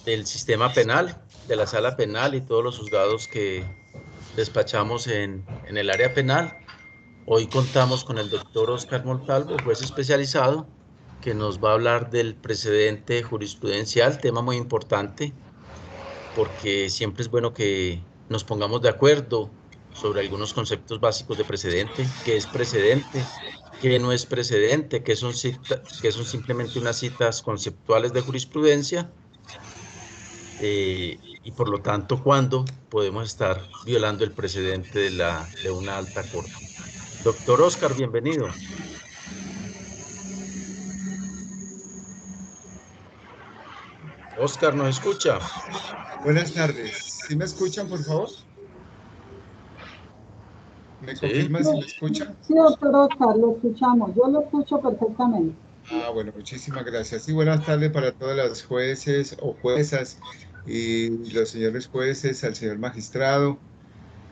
del sistema penal, de la sala penal y todos los juzgados que despachamos en el área penal. Hoy contamos con el doctor Oscar Montalvo, juez especializado, que nos va a hablar del precedente jurisprudencial, tema muy importante, porque siempre es bueno que nos pongamos de acuerdo sobre algunos conceptos básicos de precedente, qué es precedente, qué no es precedente, qué son simplemente unas citas conceptuales de jurisprudencia, y por lo tanto, cuándo podemos estar violando el precedente de una alta corte. Doctor Oscar, bienvenido. Oscar, ¿nos escucha? Buenas tardes. ¿Sí me escuchan, por favor? ¿Me Sí. confirman si me escuchan? Sí, doctor Oscar, lo escuchamos. Yo lo escucho perfectamente. Ah, bueno, muchísimas gracias. Y buenas tardes para todas las jueces o juezas y los señores jueces, al señor magistrado.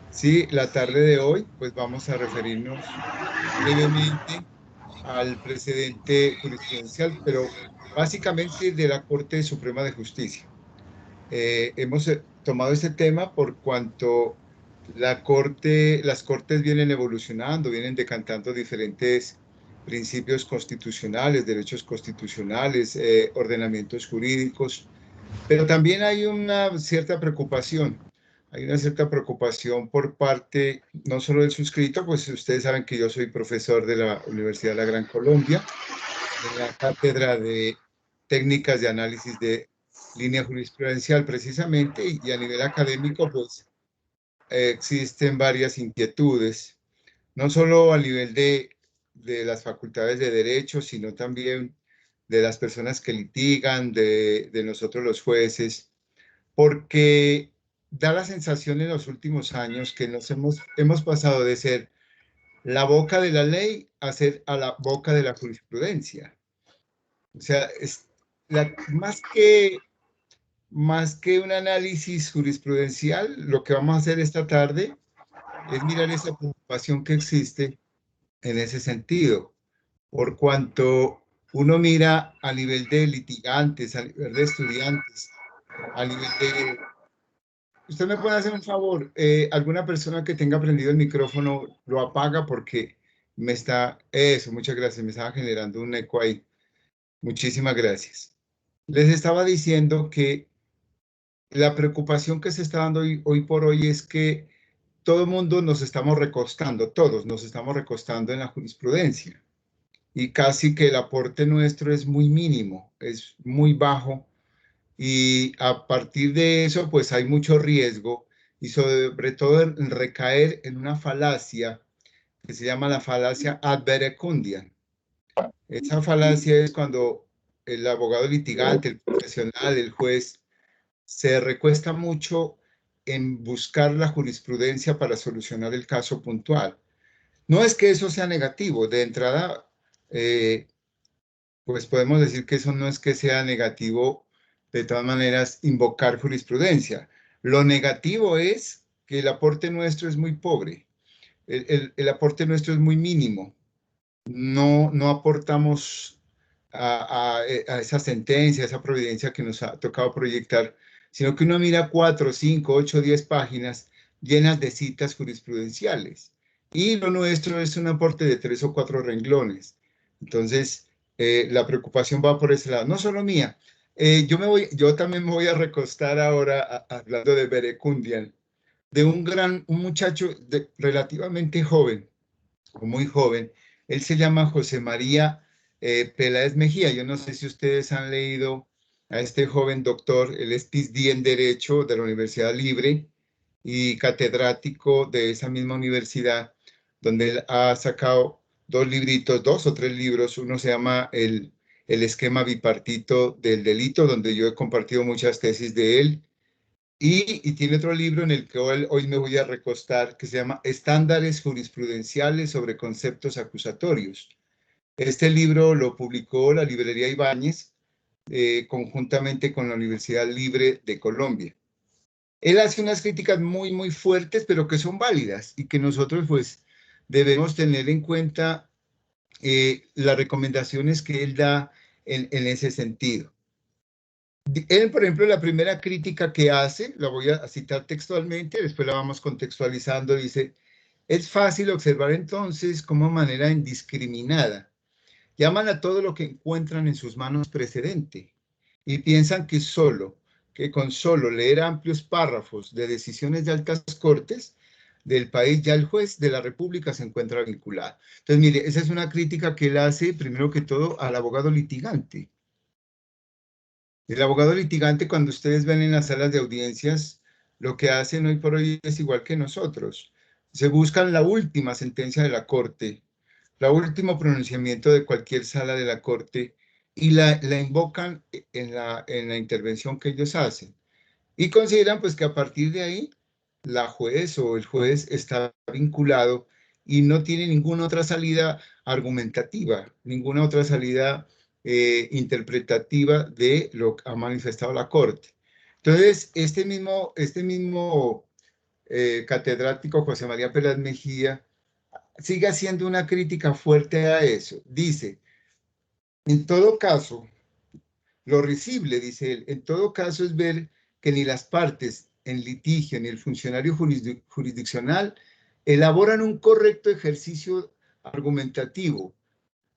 Sí, la tarde de hoy, pues vamos a referirnos brevemente al precedente jurisprudencial, pero básicamente de la Corte Suprema de Justicia. Hemos tomado este tema por cuanto las cortes vienen evolucionando, vienen decantando diferentes principios constitucionales, derechos constitucionales, ordenamientos jurídicos, pero también hay una cierta preocupación. Hay una cierta preocupación por parte no solo del suscrito, pues ustedes saben que yo soy profesor de la Universidad de la Gran Colombia, en la cátedra de técnicas de análisis de línea jurisprudencial precisamente, y a nivel académico, pues existen varias inquietudes, no solo a nivel de las facultades de derecho, sino también de las personas que litigan, de nosotros los jueces, porque da la sensación en los últimos años que hemos pasado de ser la boca de la ley a ser a la boca de la jurisprudencia. O sea, más que un análisis jurisprudencial, lo que vamos a hacer esta tarde es mirar esa preocupación que existe en ese sentido, por cuanto uno mira a nivel de litigantes, a nivel de estudiantes, a nivel de... Usted me puede hacer un favor, alguna persona que tenga prendido el micrófono lo apaga porque me está... Eso, muchas gracias, me estaba generando un eco ahí. Muchísimas gracias. Les estaba diciendo que la preocupación que se está dando hoy por hoy es que todo el mundo nos estamos recostando, todos nos estamos recostando en la jurisprudencia y casi que el aporte nuestro es muy mínimo, es muy bajo, y a partir de eso pues hay mucho riesgo y sobre todo en recaer en una falacia que se llama la falacia ad verecundiam. Esa falacia es cuando el abogado litigante, el profesional, el juez se recuesta mucho en buscar la jurisprudencia para solucionar el caso puntual. No es que eso sea negativo, de entrada, pues podemos decir que eso no es que sea negativo, de todas maneras, invocar jurisprudencia. Lo negativo es que el aporte nuestro es muy pobre, el aporte nuestro es muy mínimo. No aportamos a esa sentencia, a esa providencia que nos ha tocado proyectar, sino que uno mira 4, 5, 8, 10 páginas llenas de citas jurisprudenciales. Y lo nuestro es un aporte de 3 o 4 renglones. Entonces, la preocupación va por ese lado, no solo mía. Yo también me voy a recostar ahora hablando de Verecundian, de un muchacho relativamente joven, o muy joven. Él se llama José María Peláez Mejía. Yo no sé si ustedes han leído a este joven doctor. Él es PhD en Derecho de la Universidad Libre y catedrático de esa misma universidad, donde él ha sacado dos libritos, 2 o 3 libros. Uno se llama el esquema bipartito del delito, donde yo he compartido muchas tesis de él. Y tiene otro libro en el que hoy me voy a recostar, que se llama Estándares jurisprudenciales sobre conceptos acusatorios. Este libro lo publicó la librería Ibáñez conjuntamente con la Universidad Libre de Colombia. Él hace unas críticas muy fuertes, pero que son válidas y que nosotros pues debemos tener en cuenta las recomendaciones que él da en ese sentido. Él, por ejemplo, la primera crítica que hace, la voy a citar textualmente, después la vamos contextualizando, dice: es fácil observar entonces cómo de manera indiscriminada llaman a todo lo que encuentran en sus manos precedente y piensan que con solo leer amplios párrafos de decisiones de altas cortes del país, ya el juez de la República se encuentra vinculado. Entonces, mire, esa es una crítica que él hace, primero que todo, al abogado litigante. El abogado litigante, cuando ustedes ven en las salas de audiencias, lo que hacen hoy por hoy es igual que nosotros. Se buscan la última sentencia de la corte, el último pronunciamiento de cualquier sala de la corte y la invocan en la intervención que ellos hacen. Y consideran pues que a partir de ahí la juez o el juez está vinculado y no tiene ninguna otra salida argumentativa, ninguna otra salida interpretativa de lo que ha manifestado la Corte. Entonces, este mismo catedrático José María Pérez Mejía sigue haciendo una crítica fuerte a eso. Dice: en todo caso, lo risible, dice él, en todo caso es ver que ni las partes en litigio ni el funcionario jurisdiccional elaboran un correcto ejercicio argumentativo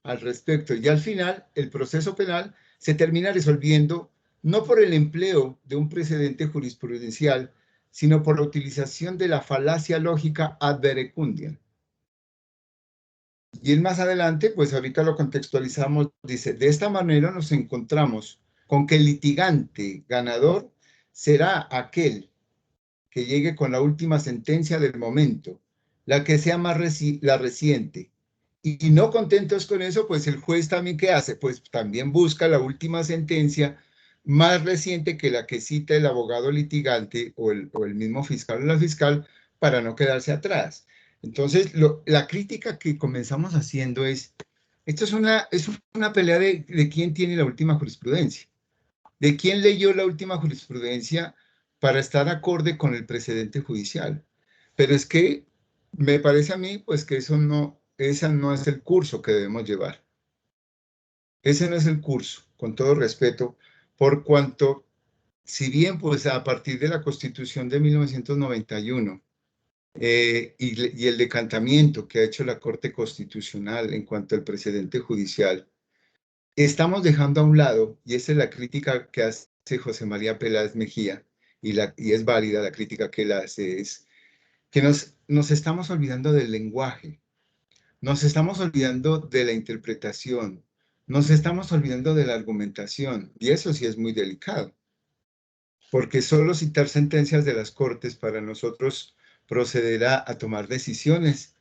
al respecto, y al final el proceso penal se termina resolviendo no por el empleo de un precedente jurisprudencial, sino por la utilización de la falacia lógica ad verecundiam. Y él más adelante, pues ahorita lo contextualizamos, dice: de esta manera nos encontramos con que el litigante ganador será aquel que llegue con la última sentencia del momento, la que sea más la reciente. Y no contentos con eso, pues el juez también, ¿qué hace? Pues también busca la última sentencia más reciente que la que cita el abogado litigante o el mismo fiscal o la fiscal, para no quedarse atrás. Entonces, la crítica que comenzamos haciendo es: esto es una pelea de quién tiene la última jurisprudencia, de quién leyó la última jurisprudencia para estar acorde con el precedente judicial. Pero es que me parece a mí, pues, que ese no es el curso que debemos llevar. Ese no es el curso, con todo respeto, por cuanto, si bien, pues, a partir de la Constitución de 1991, y el decantamiento que ha hecho la Corte Constitucional en cuanto al precedente judicial, estamos dejando a un lado, y esa es la crítica que hace José María Peláez Mejía, y es válida la crítica que él hace, es que nos estamos olvidando del lenguaje, nos estamos olvidando de la interpretación, nos estamos olvidando de la argumentación, y eso sí es muy delicado, porque solo citar sentencias de las Cortes para nosotros proceder a tomar decisiones,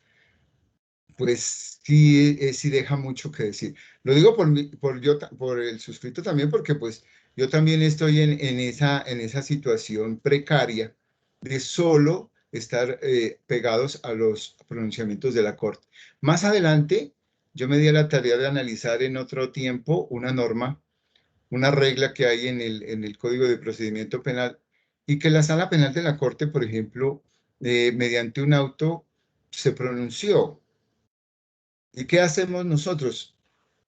pues sí, sí deja mucho que decir. Lo digo por el suscrito también, porque pues yo también estoy en esa situación precaria de solo estar pegados a los pronunciamientos de la Corte. Más adelante, yo me di a la tarea de analizar en otro tiempo una norma, una regla que hay en el Código de Procedimiento Penal, y que la Sala Penal de la Corte, por ejemplo, mediante un auto, se pronunció. ¿Y qué hacemos nosotros?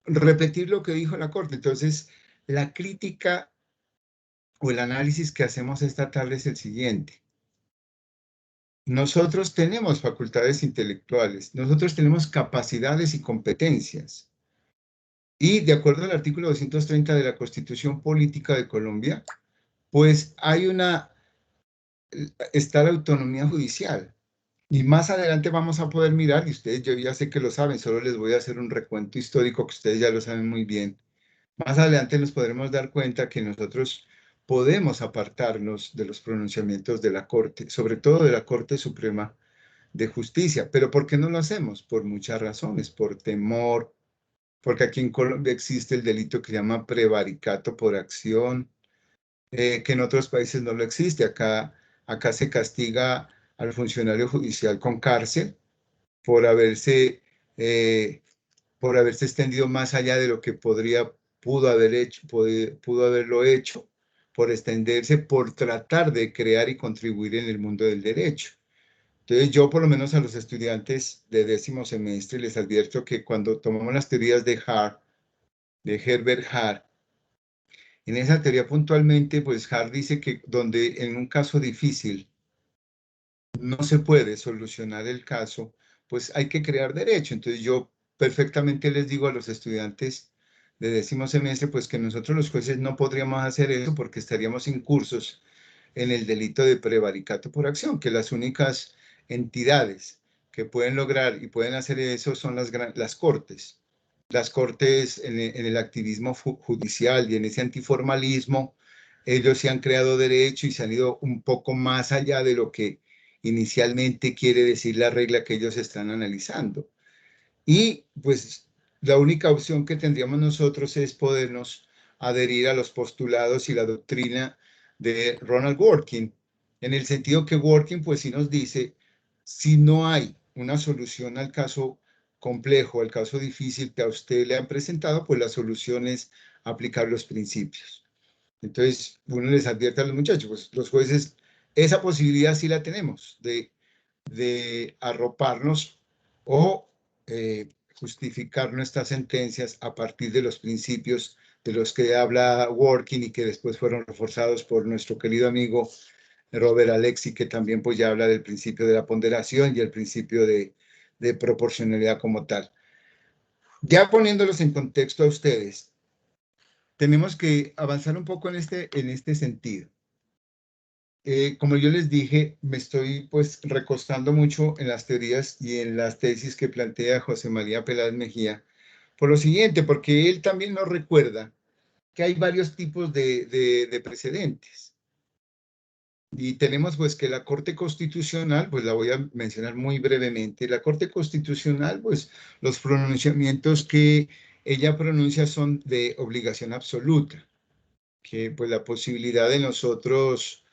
Repetir lo que dijo la Corte. Entonces, la crítica o el análisis que hacemos esta tarde es el siguiente. Nosotros tenemos facultades intelectuales, nosotros tenemos capacidades y competencias. Y de acuerdo al artículo 230 de la Constitución Política de Colombia, pues está la autonomía judicial. Y más adelante vamos a poder mirar, y ustedes yo ya sé que lo saben, solo les voy a hacer un recuento histórico que ustedes ya lo saben muy bien. Más adelante nos podremos dar cuenta que nosotros podemos apartarnos de los pronunciamientos de la Corte, sobre todo de la Corte Suprema de Justicia. ¿Pero por qué no lo hacemos? Por muchas razones, por temor, porque aquí en Colombia existe el delito que se llama prevaricato por acción, que en otros países no lo existe. Acá se castiga al funcionario judicial con cárcel por haberse, eh, por haberse extendido más allá de lo que pudo haber hecho, pudo haberlo hecho, por extenderse, por tratar de crear y contribuir en el mundo del derecho. Entonces yo por lo menos a los estudiantes de 10º semestre les advierto que cuando tomamos las teorías de Herbert Hart, en esa teoría puntualmente, pues Hart dice que donde en un caso difícil no se puede solucionar el caso, pues hay que crear derecho. Entonces yo perfectamente les digo a los estudiantes de 10º semestre, pues que nosotros los jueces no podríamos hacer eso porque estaríamos incursos en el delito de prevaricato por acción, que las únicas entidades que pueden lograr y pueden hacer eso son las cortes. Las cortes en el activismo judicial y en ese antiformalismo, ellos se han creado derecho y se han ido un poco más allá de lo que inicialmente quiere decir la regla que ellos están analizando. Y pues la única opción que tendríamos nosotros es podernos adherir a los postulados y la doctrina de Ronald Dworkin, en el sentido que Dworkin pues sí nos dice, si no hay una solución al caso complejo, al caso difícil que a usted le han presentado, pues la solución es aplicar los principios. Entonces, uno les advierte a los muchachos, pues los jueces, esa posibilidad sí la tenemos, de arroparnos o justificar nuestras sentencias a partir de los principios de los que habla Dworkin y que después fueron reforzados por nuestro querido amigo Robert Alexy, que también pues ya habla del principio de la ponderación y el principio de proporcionalidad como tal. Ya poniéndolos en contexto a ustedes, tenemos que avanzar un poco en este sentido. Como yo les dije, me estoy pues recostando mucho en las teorías y en las tesis que plantea José María Peláez Mejía, por lo siguiente, porque él también nos recuerda que hay varios tipos de precedentes. Y tenemos pues que la Corte Constitucional, pues la voy a mencionar muy brevemente, la Corte Constitucional, pues los pronunciamientos que ella pronuncia son de obligación absoluta, que pues la posibilidad de nosotros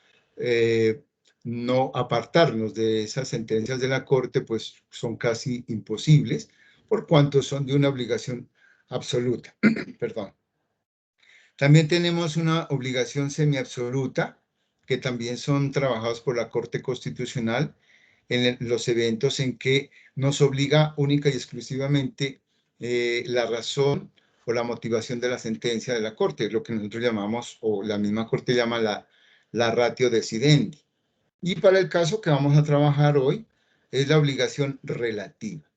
no apartarnos de esas sentencias de la Corte, pues son casi imposibles, por cuanto son de una obligación absoluta. Perdón. También tenemos una obligación semiabsoluta, que también son trabajados por la Corte Constitucional en los eventos en que nos obliga única y exclusivamente la razón o la motivación de la sentencia de la Corte, lo que nosotros llamamos, o la misma Corte llama la ratio decidendi. Y para el caso que vamos a trabajar hoy, es la obligación relativa.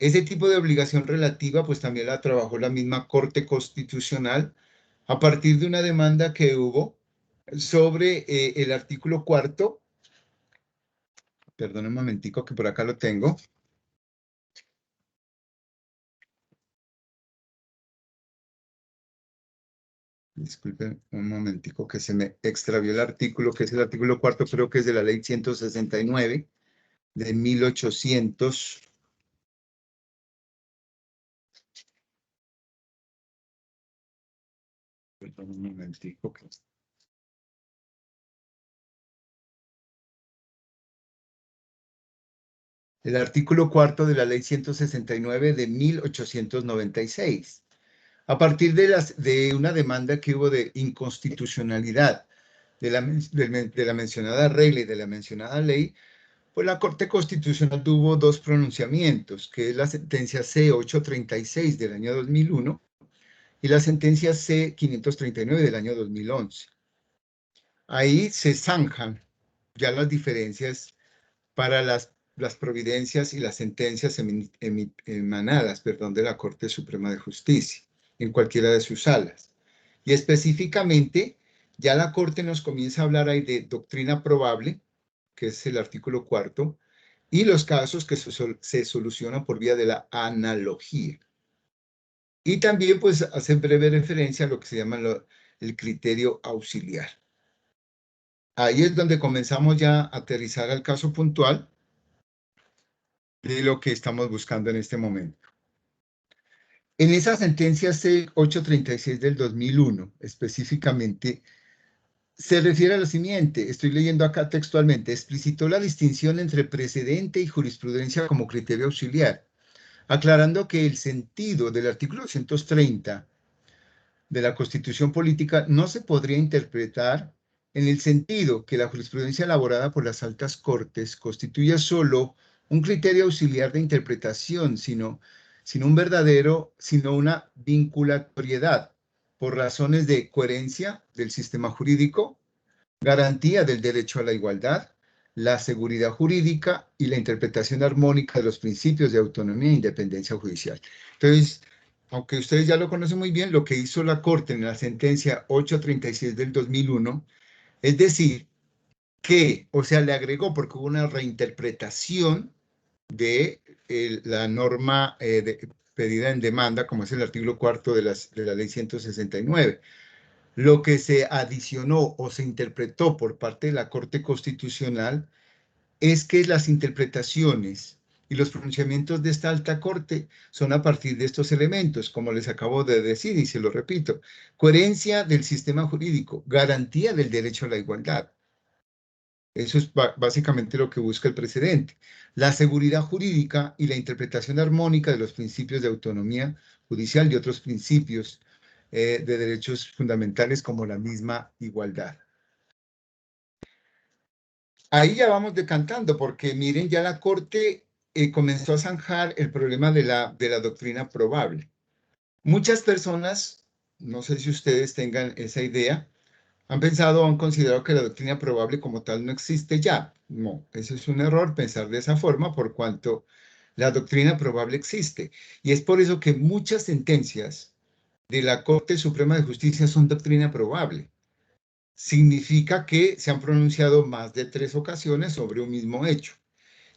Ese tipo de obligación relativa, pues también la trabajó la misma Corte Constitucional a partir de una demanda que hubo sobre el artículo 4. Perdón un momentico que por acá lo tengo. Disculpen un momentico que se me extravió el artículo, que es el artículo 4, creo que es de la ley 169 de 1800. Perdón un momentico. El artículo 4 de la ley 169 de 1896. A partir de una demanda que hubo de inconstitucionalidad de la mencionada regla y de la mencionada ley, pues la Corte Constitucional tuvo dos pronunciamientos, que es la sentencia C-836 del año 2001 y la sentencia C-539 del año 2011. Ahí se zanjan ya las diferencias para las providencias y las sentencias emanadas de la Corte Suprema de Justicia en cualquiera de sus salas. Y específicamente, ya la Corte nos comienza a hablar ahí de doctrina probable, que es el artículo 4, y los casos que se solucionan por vía de la analogía. Y también, pues, hace breve referencia a lo que se llama el criterio auxiliar. Ahí es donde comenzamos ya a aterrizar al caso puntual de lo que estamos buscando en este momento. En esa sentencia C-836 del 2001, específicamente, se refiere a lo siguiente, estoy leyendo acá textualmente, explicitó la distinción entre precedente y jurisprudencia como criterio auxiliar, aclarando que el sentido del artículo 230 de la Constitución Política no se podría interpretar en el sentido que la jurisprudencia elaborada por las altas cortes constituye solo un criterio auxiliar de interpretación, sino una vinculatoriedad por razones de coherencia del sistema jurídico, garantía del derecho a la igualdad, la seguridad jurídica y la interpretación armónica de los principios de autonomía e independencia judicial. Entonces, aunque ustedes ya lo conocen muy bien, lo que hizo la Corte en la sentencia 836 del 2001, es decir, que, o sea, le agregó porque hubo una reinterpretación de la norma pedida en demanda, como es el artículo 4 de la ley 169. Lo que se adicionó o se interpretó por parte de la Corte Constitucional es que las interpretaciones y los pronunciamientos de esta alta corte son a partir de estos elementos, como les acabo de decir y se lo repito: coherencia del sistema jurídico, garantía del derecho a la igualdad. Eso es básicamente lo que busca el precedente. La seguridad jurídica y la interpretación armónica de los principios de autonomía judicial y otros principios de derechos fundamentales como la misma igualdad. Ahí ya vamos decantando, porque miren, ya la Corte comenzó a zanjar el problema de la doctrina probable. Muchas personas, no sé si ustedes tengan esa idea, han pensado o han considerado que la doctrina probable como tal no existe ya. No, eso es un error pensar de esa forma, por cuanto la doctrina probable existe. Y es por eso que muchas sentencias de la Corte Suprema de Justicia son doctrina probable. Significa que se han pronunciado más de 3 ocasiones sobre un mismo hecho.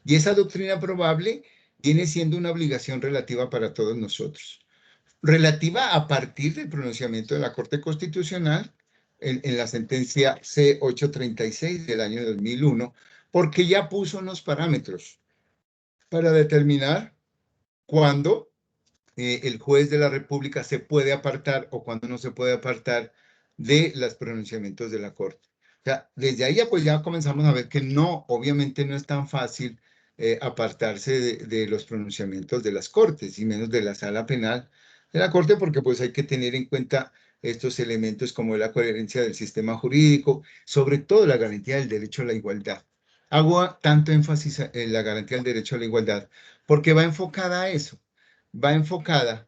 Y esa doctrina probable viene siendo una obligación relativa para todos nosotros. Relativa a partir del pronunciamiento de la Corte Constitucional en la sentencia C-836 del año 2001, porque ya puso unos parámetros para determinar cuándo el juez de la República se puede apartar o cuándo no se puede apartar de los pronunciamientos de la Corte. O sea, desde ahí pues ya comenzamos a ver que no, obviamente no es tan fácil apartarse de los pronunciamientos de las Cortes y menos de la Sala Penal de la Corte, porque pues hay que tener en cuenta estos elementos como la coherencia del sistema jurídico, sobre todo la garantía del derecho a la igualdad. Hago tanto énfasis en la garantía del derecho a la igualdad porque va enfocada a eso, va enfocada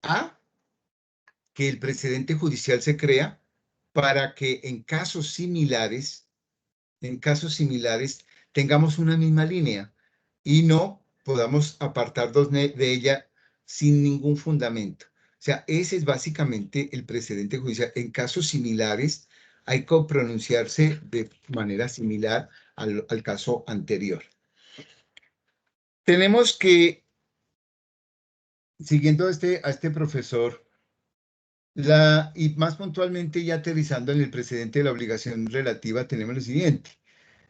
a que el precedente judicial se crea para que en casos similares, tengamos una misma línea y no podamos apartarnos de ella sin ningún fundamento. O sea, ese es básicamente el precedente judicial. En casos similares hay que pronunciarse de manera similar al caso anterior. Tenemos que, siguiendo a este profesor, y más puntualmente ya aterrizando en el precedente de la obligación relativa, tenemos lo siguiente.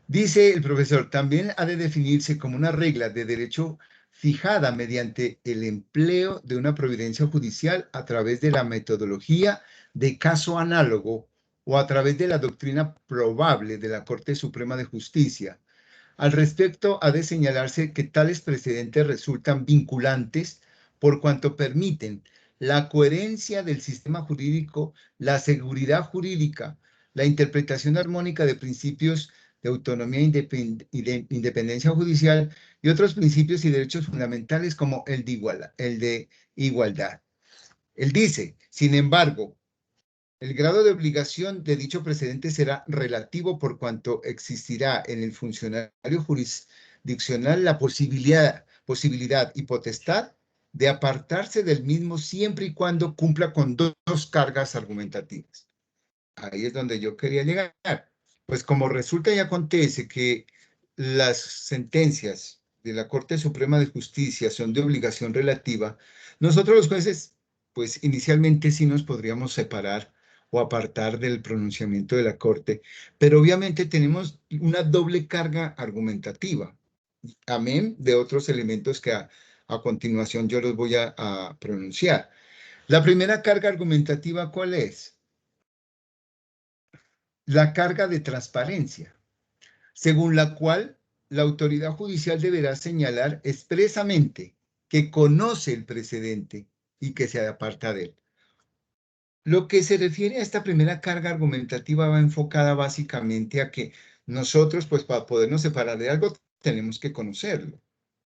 Dice el profesor, también ha de definirse como una regla de derecho fijada mediante el empleo de una providencia judicial a través de la metodología de caso análogo o a través de la doctrina probable de la Corte Suprema de Justicia. Al respecto, ha de señalarse que tales precedentes resultan vinculantes por cuanto permiten la coherencia del sistema jurídico, la seguridad jurídica, la interpretación armónica de principios de autonomía y de independencia judicial y otros principios y derechos fundamentales como el de igualdad. Él dice, sin embargo, el grado de obligación de dicho precedente será relativo por cuanto existirá en el funcionario jurisdiccional la posibilidad y potestad de apartarse del mismo siempre y cuando cumpla con dos cargas argumentativas. Ahí es donde yo quería llegar. Pues como resulta y acontece que las sentencias de la Corte Suprema de Justicia son de obligación relativa, nosotros los jueces, pues inicialmente sí nos podríamos separar o apartar del pronunciamiento de la Corte, pero obviamente tenemos una doble carga argumentativa, amén de otros elementos que a continuación yo los voy a pronunciar. La primera carga argumentativa, ¿cuál es? La carga de transparencia, según la cual la autoridad judicial deberá señalar expresamente que conoce el precedente y que se aparta de él. Lo que se refiere a esta primera carga argumentativa va enfocada básicamente a que nosotros, pues para podernos separar de algo, tenemos que conocerlo.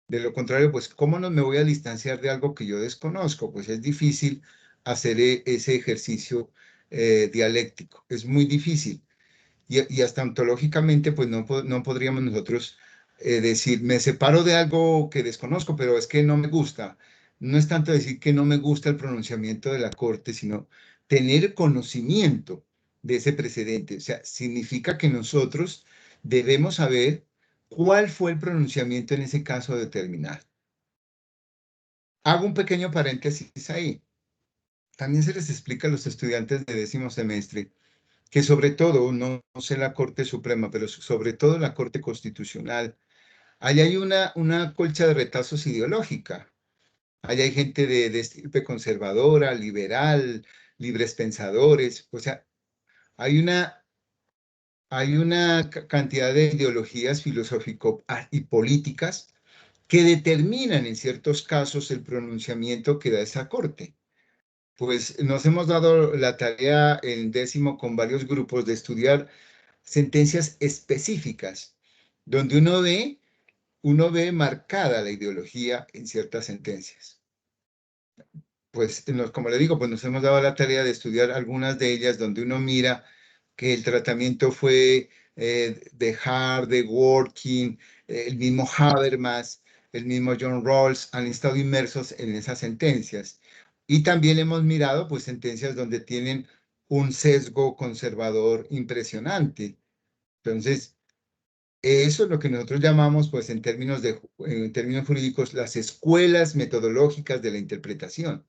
De lo contrario, pues, ¿cómo no me voy a distanciar de algo que yo desconozco? Pues es difícil hacer ese ejercicio dialéctico. Es muy difícil. Y hasta ontológicamente, pues no podríamos nosotros decir, me separo de algo que desconozco, pero es que no me gusta. No es tanto decir que no me gusta el pronunciamiento de la Corte, sino tener conocimiento de ese precedente. O sea, significa que nosotros debemos saber cuál fue el pronunciamiento en ese caso determinado. Hago un pequeño paréntesis ahí. También se les explica a los estudiantes de 10º semestre que sobre todo, no sé la Corte Suprema, pero sobre todo la Corte Constitucional, ahí hay una colcha de retazos ideológica. Ahí hay gente de estirpe conservadora, liberal, libres pensadores. O sea, hay una cantidad de ideologías filosófico y políticas que determinan en ciertos casos el pronunciamiento que da esa Corte. Pues nos hemos dado la tarea en 10º con varios grupos de estudiar sentencias específicas, donde uno ve marcada la ideología en ciertas sentencias. Pues, como le digo, pues nos hemos dado la tarea de estudiar algunas de ellas, donde uno mira que el tratamiento fue de Hart, de Working, el mismo Habermas, el mismo John Rawls, han estado inmersos en esas sentencias. Y también hemos mirado, pues, sentencias donde tienen un sesgo conservador impresionante. Entonces, eso es lo que nosotros llamamos, pues, en términos jurídicos, las escuelas metodológicas de la interpretación.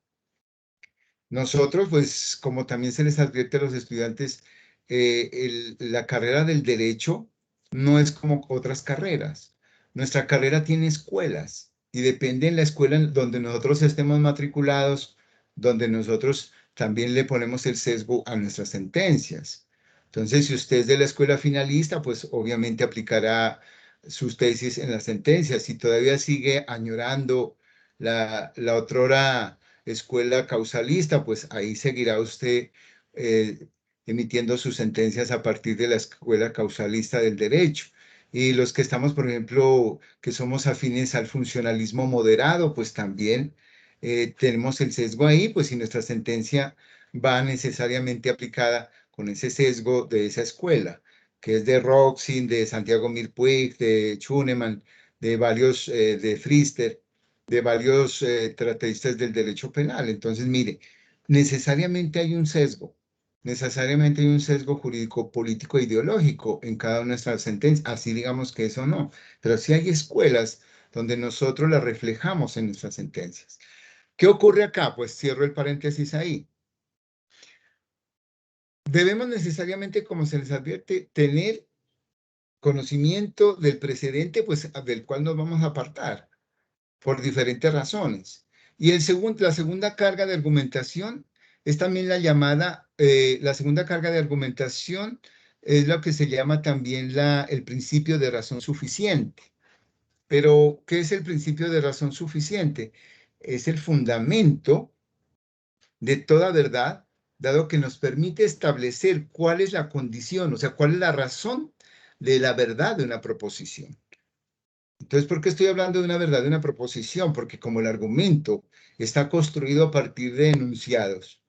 Nosotros, pues, como también se les advierte a los estudiantes, la carrera del derecho no es como otras carreras. Nuestra carrera tiene escuelas y depende en la escuela en donde nosotros estemos matriculados, donde nosotros también le ponemos el sesgo a nuestras sentencias. Entonces, si usted es de la escuela finalista, pues obviamente aplicará sus tesis en las sentencias. Si todavía sigue añorando la otrora escuela causalista, pues ahí seguirá usted emitiendo sus sentencias a partir de la escuela causalista del derecho. Y los que estamos, por ejemplo, que somos afines al funcionalismo moderado, pues también tenemos el sesgo ahí, pues si nuestra sentencia va necesariamente aplicada con ese sesgo de esa escuela, que es de Roxin, de Santiago Mirpuig, de Schunemann, de varios, de Frister, de varios tratatistas del derecho penal. Entonces, mire, necesariamente hay un sesgo jurídico, político e ideológico en cada una de nuestras sentencias, así digamos que eso no, pero sí hay escuelas donde nosotros las reflejamos en nuestras sentencias. ¿Qué ocurre acá? Pues cierro el paréntesis ahí. Debemos necesariamente, como se les advierte, tener conocimiento del precedente, pues del cual nos vamos a apartar por diferentes razones. Y la segunda carga de argumentación es también la segunda carga de argumentación es lo que se llama también el principio de razón suficiente. Pero, ¿qué es el principio de razón suficiente? Es el fundamento de toda verdad, dado que nos permite establecer cuál es la condición, o sea, cuál es la razón de la verdad de una proposición. Entonces, ¿por qué estoy hablando de una verdad, de una proposición? Porque como el argumento está construido a partir de enunciados,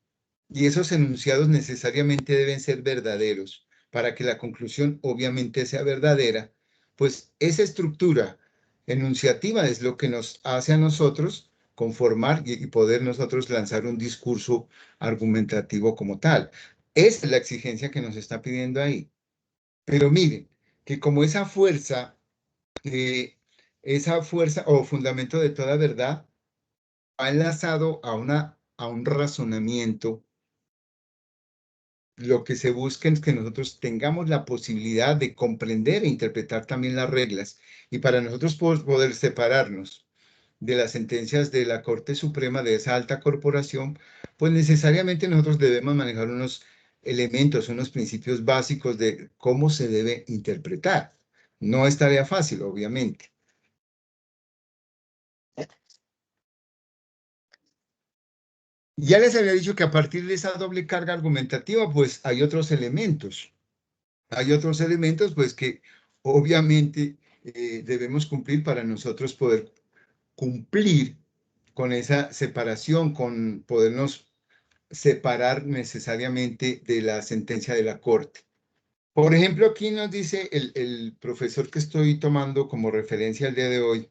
y esos enunciados necesariamente deben ser verdaderos para que la conclusión obviamente sea verdadera, pues esa estructura enunciativa es lo que nos hace a nosotros conformar y poder nosotros lanzar un discurso argumentativo como tal. Esa es la exigencia que nos está pidiendo ahí. Pero miren, que como esa fuerza o fundamento de toda verdad va enlazado a un razonamiento. Lo que se busca es que nosotros tengamos la posibilidad de comprender e interpretar también las reglas. Y para nosotros poder separarnos de las sentencias de la Corte Suprema, de esa alta corporación, pues necesariamente nosotros debemos manejar unos elementos, unos principios básicos de cómo se debe interpretar. No es tarea fácil, obviamente. Ya les había dicho que a partir de esa doble carga argumentativa, pues hay otros elementos. Hay otros elementos, pues que obviamente debemos cumplir para nosotros poder cumplir con esa separación, con podernos separar necesariamente de la sentencia de la Corte. Por ejemplo, aquí nos dice el profesor que estoy tomando como referencia el día de hoy,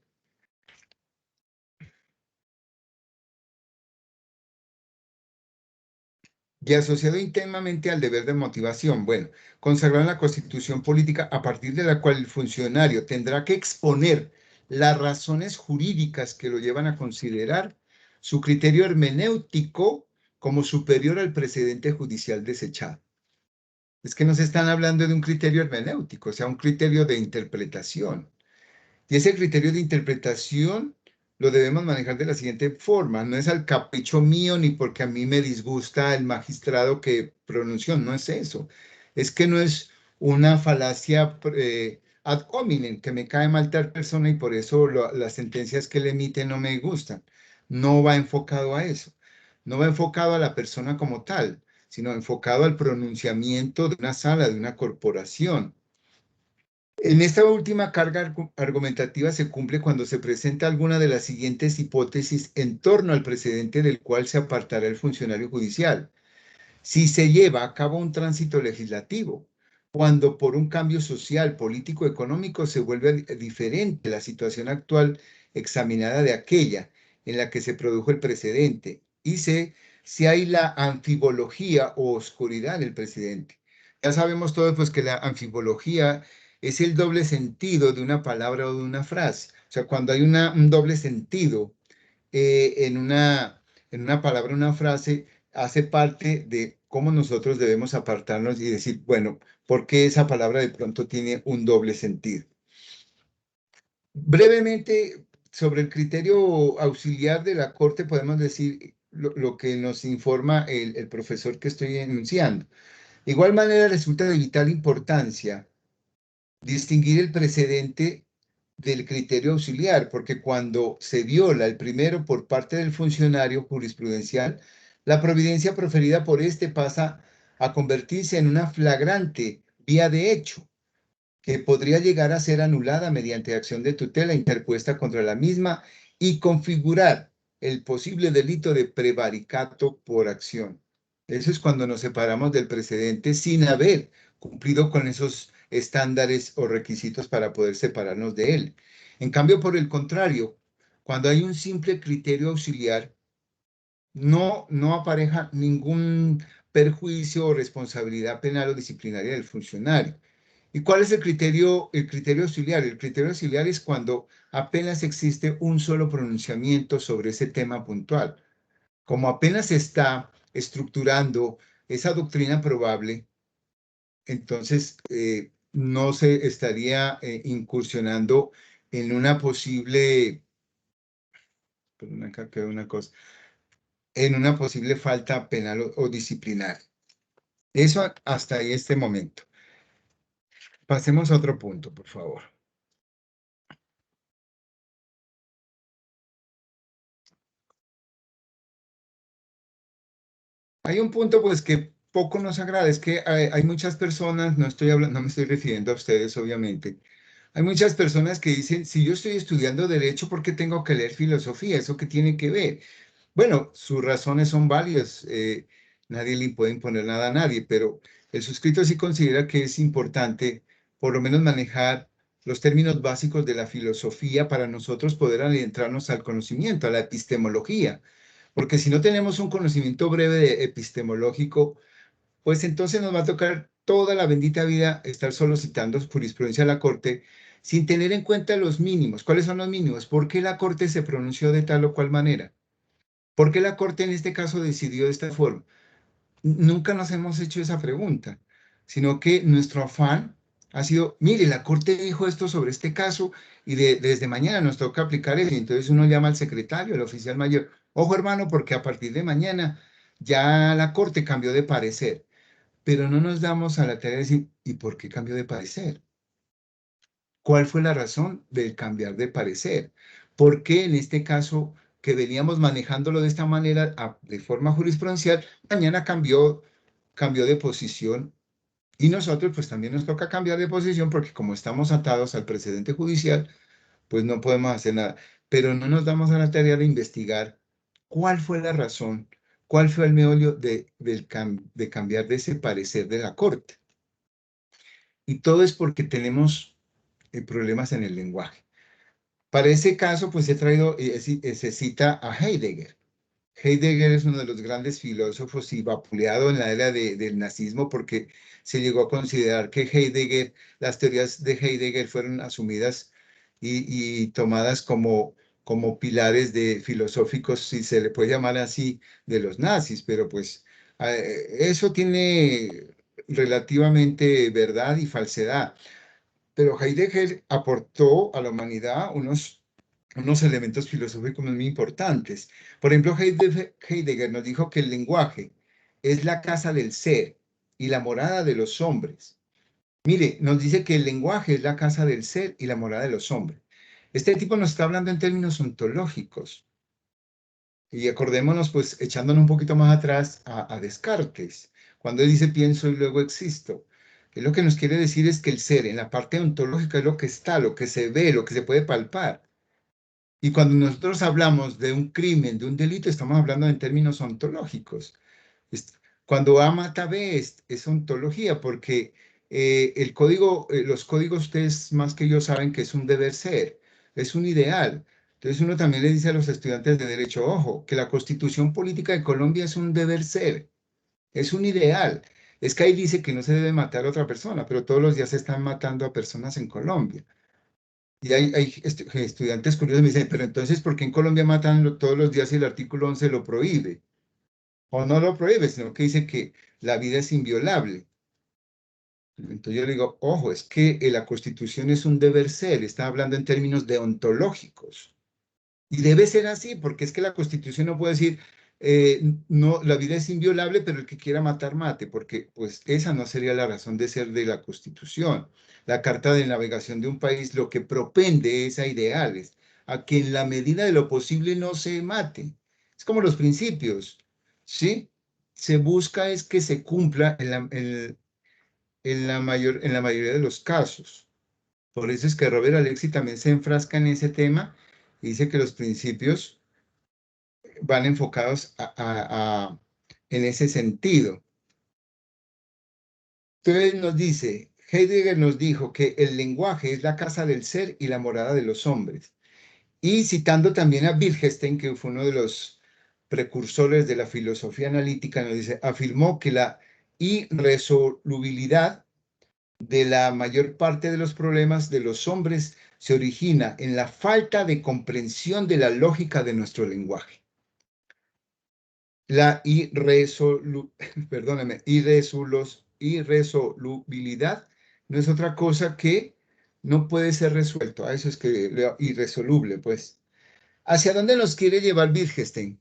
y asociado íntimamente al deber de motivación, bueno, consagrado en la Constitución política a partir de la cual el funcionario tendrá que exponer las razones jurídicas que lo llevan a considerar su criterio hermenéutico como superior al precedente judicial desechado. Es que nos están hablando de un criterio hermenéutico, o sea, un criterio de interpretación. Y ese criterio de interpretación lo debemos manejar de la siguiente forma. No es al capricho mío ni porque a mí me disgusta el magistrado que pronunció, no es eso. Es que no es una falacia ad hominem, que me cae mal tal persona y por eso las sentencias que le emite no me gustan. No va enfocado a eso. No va enfocado a la persona como tal, sino enfocado al pronunciamiento de una sala, de una corporación. En esta última carga argumentativa se cumple cuando se presenta alguna de las siguientes hipótesis en torno al precedente del cual se apartará el funcionario judicial. Si se lleva a cabo un tránsito legislativo, cuando por un cambio social, político, económico se vuelve diferente la situación actual examinada de aquella en la que se produjo el precedente, y si hay la anfibología o oscuridad del precedente. Ya sabemos todos pues que la anfibología es el doble sentido de una palabra o de una frase. O sea, cuando hay un doble sentido en una palabra, una frase, hace parte de cómo nosotros debemos apartarnos y decir, bueno, ¿por qué esa palabra de pronto tiene un doble sentido? Brevemente, sobre el criterio auxiliar de la Corte, podemos decir lo que nos informa el profesor que estoy enunciando. De igual manera, resulta de vital importancia distinguir el precedente del criterio auxiliar, porque cuando se viola el primero por parte del funcionario jurisprudencial, la providencia proferida por este pasa a convertirse en una flagrante vía de hecho, que podría llegar a ser anulada mediante acción de tutela interpuesta contra la misma y configurar el posible delito de prevaricato por acción. Eso es cuando nos separamos del precedente sin haber cumplido con esos estándares o requisitos para poder separarnos de él. En cambio, por el contrario, cuando hay un simple criterio auxiliar, no apareja ningún perjuicio o responsabilidad penal o disciplinaria del funcionario. ¿Y cuál es el criterio auxiliar? El criterio auxiliar es cuando apenas existe un solo pronunciamiento sobre ese tema puntual. Como apenas se está estructurando esa doctrina probable, entonces no se estaría incursionando en una posible, perdón, acá quedó una cosa, en una posible falta penal o disciplinaria. Eso hasta ahí este momento. Pasemos a otro punto, por favor. Hay un punto pues que poco nos agrada, es que hay muchas personas, no estoy hablando, no me estoy refiriendo a ustedes obviamente, hay muchas personas que dicen, si yo estoy estudiando derecho, ¿por qué tengo que leer filosofía? ¿Eso qué tiene que ver? Bueno, sus razones son válidas, nadie le puede imponer nada a nadie, pero el suscrito sí considera que es importante por lo menos manejar los términos básicos de la filosofía para nosotros poder adentrarnos al conocimiento, a la epistemología, porque si no tenemos un conocimiento breve de epistemológico, pues entonces nos va a tocar toda la bendita vida estar solo citando jurisprudencia de la Corte sin tener en cuenta los mínimos. ¿Cuáles son los mínimos? ¿Por qué la Corte se pronunció de tal o cual manera? ¿Por qué la Corte en este caso decidió de esta forma? Nunca nos hemos hecho esa pregunta, sino que nuestro afán ha sido, mire, la Corte dijo esto sobre este caso y desde mañana nos toca aplicar eso. Y entonces uno llama al secretario, al oficial mayor, ojo hermano, porque a partir de mañana ya la Corte cambió de parecer, pero no nos damos a la tarea de decir, ¿y por qué cambió de parecer? ¿Cuál fue la razón del cambiar de parecer? ¿Por qué en este caso que veníamos manejándolo de esta manera, de forma jurisprudencial, mañana cambió de posición. Y nosotros pues también nos toca cambiar de posición porque como estamos atados al precedente judicial, pues no podemos hacer nada. Pero no nos damos a la tarea de investigar cuál fue la razón, cuál fue el meollo de cambiar de ese parecer de la Corte. Y todo es porque tenemos problemas en el lenguaje. Para ese caso, pues he traído, se cita a Heidegger. Heidegger es uno de los grandes filósofos y vapuleado en la era del nazismo porque se llegó a considerar que Heidegger, las teorías de Heidegger fueron asumidas y tomadas como pilares filosóficos, si se le puede llamar así, de los nazis, pero pues eso tiene relativamente verdad y falsedad. Pero Heidegger aportó a la humanidad unos elementos filosóficos muy importantes. Por ejemplo, Heidegger nos dijo que el lenguaje es la casa del ser y la morada de los hombres. Mire, nos dice que el lenguaje es la casa del ser y la morada de los hombres. Este tipo nos está hablando en términos ontológicos. Y acordémonos, pues, echándonos un poquito más atrás a Descartes, cuando él dice pienso y luego existo. Él lo que nos quiere decir es que el ser en la parte ontológica es lo que está, lo que se ve, lo que se puede palpar. Y cuando nosotros hablamos de un crimen, de un delito, estamos hablando en términos ontológicos. Cuando A mata B es ontología, porque los códigos ustedes más que yo saben que es un deber ser, es un ideal. Entonces uno también le dice a los estudiantes de Derecho, ojo, que la Constitución Política de Colombia es un deber ser, es un ideal. Es que ahí dice que no se debe matar a otra persona, pero todos los días se están matando a personas en Colombia. Y hay estudiantes curiosos me dicen, pero entonces, ¿por qué en Colombia matan todos los días y el artículo 11 lo prohíbe? O no lo prohíbe, sino que dice que la vida es inviolable. Entonces yo le digo, ojo, es que la Constitución es un deber ser, está hablando en términos deontológicos. Y debe ser así, porque es que la Constitución no puede decir, no, la vida es inviolable, pero el que quiera matar, mate, porque pues esa no sería la razón de ser de la Constitución. La Carta de Navegación de un país lo que propende es a ideales, a que en la medida de lo posible no se mate. Es como los principios, ¿sí? Se busca es que se cumpla en la mayoría de los casos. Por eso es que Robert Alexi también se enfrasca en ese tema y dice que los principios van enfocados en ese sentido. Entonces nos dice, Heidegger nos dijo que el lenguaje es la casa del ser y la morada de los hombres. Y citando también a Wittgenstein, que fue uno de los precursores de la filosofía analítica, nos dice, afirmó que la irresolubilidad de la mayor parte de los problemas de los hombres se origina en la falta de comprensión de la lógica de nuestro lenguaje. La irresolubilidad no es otra cosa que no puede ser resuelto. A eso es que irresoluble, pues. ¿Hacia dónde nos quiere llevar Wittgenstein?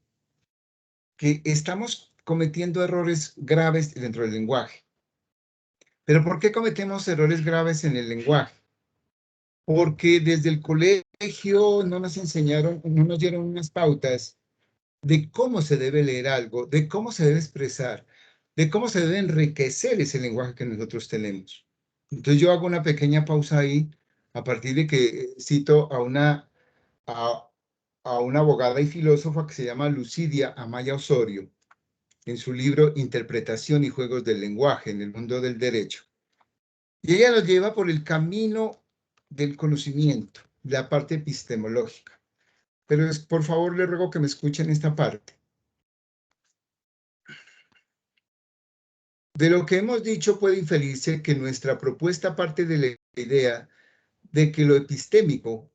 Que estamos cometiendo errores graves dentro del lenguaje. ¿Pero por qué cometemos errores graves en el lenguaje? Porque desde el colegio no nos enseñaron, no nos dieron unas pautas de cómo se debe leer algo, de cómo se debe expresar, de cómo se debe enriquecer ese lenguaje que nosotros tenemos. Entonces yo hago una pequeña pausa ahí, a partir de que cito a una abogada y filósofa que se llama Lucidia Amaya Osorio, en su libro Interpretación y Juegos del Lenguaje en el Mundo del Derecho. Y ella nos lleva por el camino del conocimiento, la parte epistemológica. Pero por favor, le ruego que me escuchen esta parte. De lo que hemos dicho puede inferirse que nuestra propuesta parte de la idea de que lo epistémico,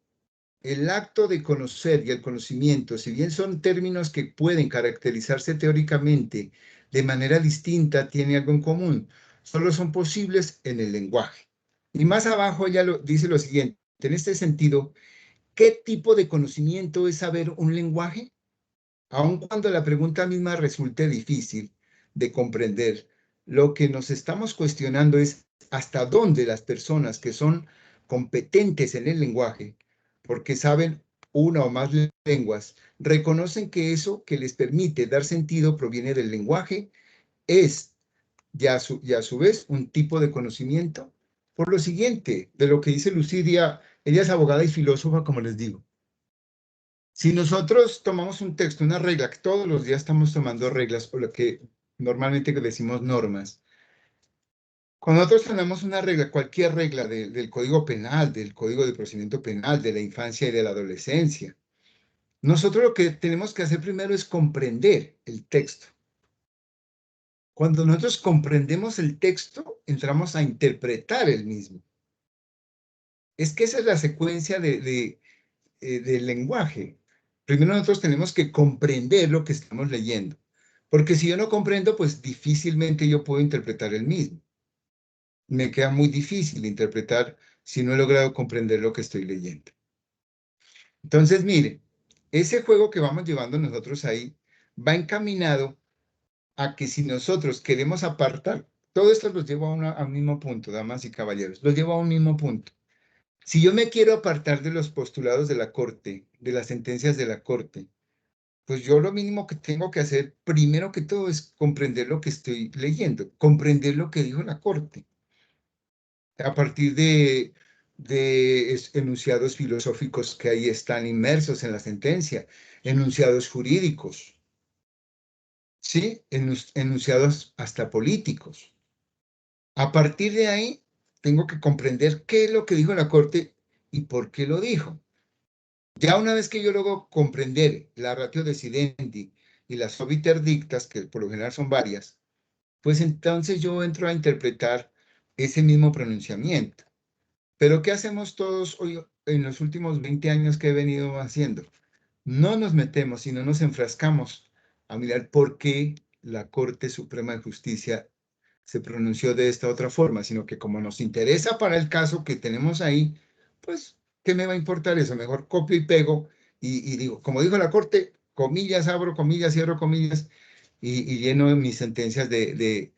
el acto de conocer y el conocimiento, si bien son términos que pueden caracterizarse teóricamente de manera distinta, tiene algo en común. Solo son posibles en el lenguaje. Y más abajo ella dice lo siguiente, en este sentido, ¿qué tipo de conocimiento es saber un lenguaje? Aun cuando la pregunta misma resulte difícil de comprender, lo que nos estamos cuestionando es hasta dónde las personas que son competentes en el lenguaje, porque saben una o más lenguas, reconocen que eso que les permite dar sentido proviene del lenguaje, es ya a su vez un tipo de conocimiento. Por lo siguiente, de lo que dice Lucidia, ella es abogada y filósofa, como les digo. Si nosotros tomamos un texto, una regla, que todos los días estamos tomando reglas, o lo que normalmente decimos normas, cuando nosotros tenemos una regla, cualquier regla del Código Penal, del Código de Procedimiento Penal, de la infancia y de la adolescencia, nosotros lo que tenemos que hacer primero es comprender el texto. Cuando nosotros comprendemos el texto, entramos a interpretar el mismo. Es que esa es la secuencia del lenguaje. Primero nosotros tenemos que comprender lo que estamos leyendo, porque si yo no comprendo, pues difícilmente yo puedo interpretar el mismo. Me queda muy difícil interpretar si no he logrado comprender lo que estoy leyendo. Entonces, mire, ese juego que vamos llevando nosotros ahí va encaminado a que si nosotros queremos apartar, todo esto los lleva a un mismo punto, damas y caballeros, los lleva a un mismo punto. Si yo me quiero apartar de los postulados de la Corte, de las sentencias de la Corte, pues yo lo mínimo que tengo que hacer, primero que todo, es comprender lo que estoy leyendo, comprender lo que dijo la Corte. A partir de enunciados filosóficos que ahí están inmersos en la sentencia, enunciados jurídicos, ¿sí? Enunciados hasta políticos. A partir de ahí, tengo que comprender qué es lo que dijo la Corte y por qué lo dijo. Ya una vez que yo logro comprender la ratio decidendi y las obiter dictas, que por lo general son varias, pues entonces yo entro a interpretar ese mismo pronunciamiento. Pero ¿qué hacemos todos hoy en los últimos 20 años que he venido haciendo? No nos metemos y no nos enfrascamos a mirar por qué la Corte Suprema de Justicia se pronunció de esta otra forma, sino que como nos interesa para el caso que tenemos ahí, pues, ¿qué me va a importar eso? Mejor copio y pego y digo, como dijo la Corte, comillas, abro comillas, cierro comillas y lleno mis sentencias de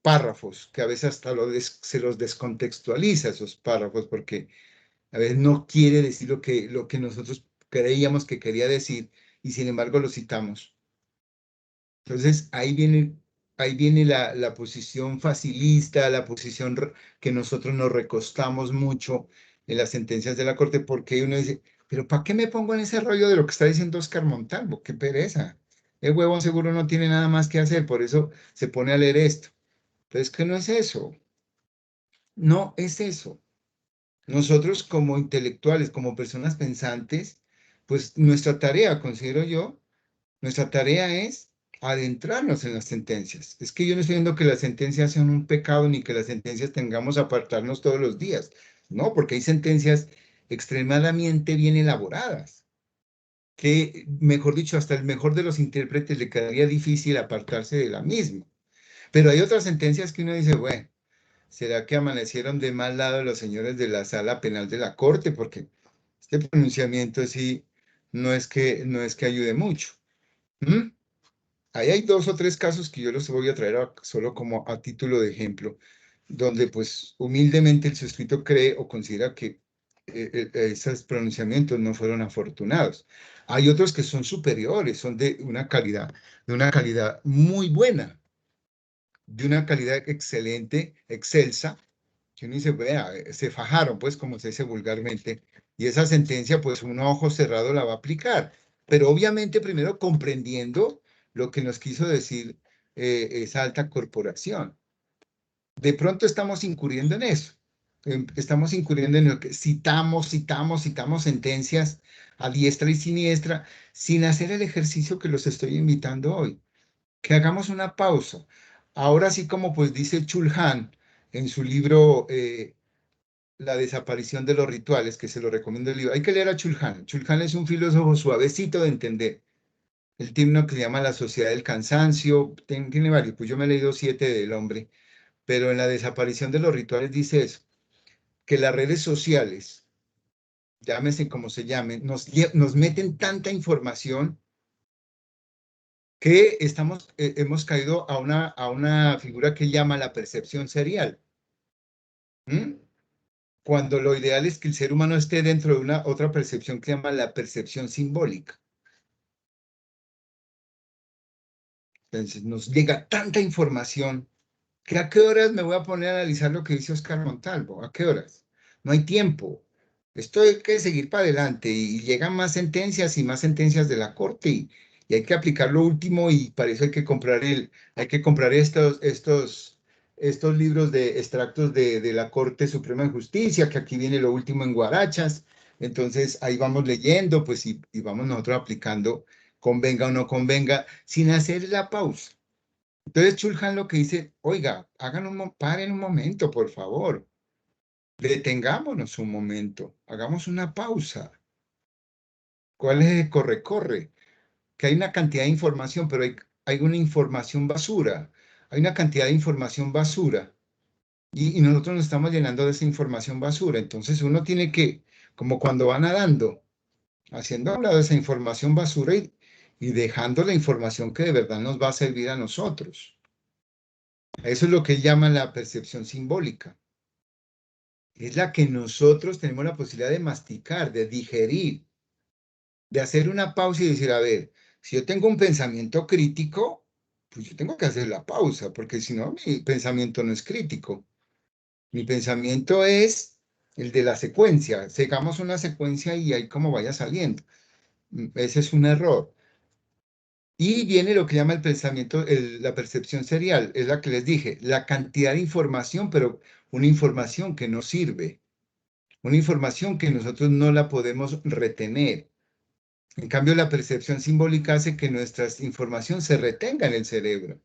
párrafos, que a veces hasta se los descontextualiza esos párrafos, porque a veces no quiere decir lo que nosotros creíamos que quería decir y sin embargo lo citamos. Entonces, ahí viene la posición facilista, la posición que nosotros nos recostamos mucho en las sentencias de la Corte, porque uno dice, pero ¿para qué me pongo en ese rollo de lo que está diciendo Oscar Montalvo? ¡Qué pereza! El huevón seguro no tiene nada más que hacer, por eso se pone a leer esto. Entonces, ¿qué no es eso? No es eso. Nosotros como intelectuales, como personas pensantes, pues nuestra tarea, considero yo, nuestra tarea es adentrarnos en las sentencias. Es que yo no estoy diciendo que las sentencias sean un pecado ni que las sentencias tengamos que apartarnos todos los días. No, porque hay sentencias extremadamente bien elaboradas, que, mejor dicho, hasta el mejor de los intérpretes le quedaría difícil apartarse de la misma. Pero hay otras sentencias que uno dice, bueno, ¿será que amanecieron de mal lado los señores de la Sala Penal de la Corte? Porque este pronunciamiento sí no es que ayude mucho. ¿Mm? Ahí hay 2 o 3 casos que yo los voy a traer solo como a título de ejemplo, donde pues humildemente el suscrito cree o considera que esos pronunciamientos no fueron afortunados. Hay otros que son superiores, son de una calidad muy buena, de una calidad excelente, excelsa, que uno dice, vea, se fajaron, pues como se dice vulgarmente, y esa sentencia, pues uno a ojo cerrado la va a aplicar, pero obviamente primero comprendiendo lo que nos quiso decir esa alta corporación. De pronto estamos incurriendo en eso, estamos incurriendo en lo que citamos sentencias a diestra y siniestra, sin hacer el ejercicio que los estoy invitando hoy, que hagamos una pausa. Ahora sí, como pues dice Chulhan en su libro La desaparición de los rituales, que se lo recomiendo el libro. Hay que leer a Chulhan. Chulhan es un filósofo suavecito de entender. Él tiene uno que se llama La Sociedad del Cansancio, tiene varios, pues yo me he leído 7 del hombre, pero en La desaparición de los rituales dice eso, que las redes sociales, llámese como se llamen, nos meten tanta información que hemos caído a una figura que llama la percepción serial. ¿Mm? Cuando lo ideal es que el ser humano esté dentro de una otra percepción que llama la percepción simbólica. Entonces nos llega tanta información que a qué horas me voy a poner a analizar lo que dice Oscar Montalvo, a qué horas. No hay tiempo. Esto hay que seguir para adelante y llegan más sentencias y más sentencias de la Corte y hay que aplicar lo último y para eso hay que comprar estos libros de extractos de la Corte Suprema de Justicia, que aquí viene lo último en guarachas. Entonces ahí vamos leyendo, pues y vamos nosotros aplicando, convenga o no convenga, sin hacer la pausa. Entonces Chulhan lo que dice, oiga, paren un momento, por favor. Detengámonos un momento, hagamos una pausa. ¿Cuál es el corre-corre? Que hay una cantidad de información, pero hay una información basura. Hay una cantidad de información basura y nosotros nos estamos llenando de esa información basura. Entonces uno tiene que, como cuando va nadando, haciendo a un lado esa información basura y dejando la información que de verdad nos va a servir a nosotros. Eso es lo que llaman la percepción simbólica. Es la que nosotros tenemos la posibilidad de masticar, de digerir, de hacer una pausa y decir, a ver, si yo tengo un pensamiento crítico, pues yo tengo que hacer la pausa, porque si no, mi pensamiento no es crítico. Mi pensamiento es el de la secuencia. Sigamos una secuencia y ahí como vaya saliendo. Ese es un error. Y viene lo que llama el pensamiento, la percepción serial, es la que les dije, la cantidad de información, pero una información que no sirve, una información que nosotros no la podemos retener. En cambio, la percepción simbólica hace que nuestra información se retenga en el cerebro.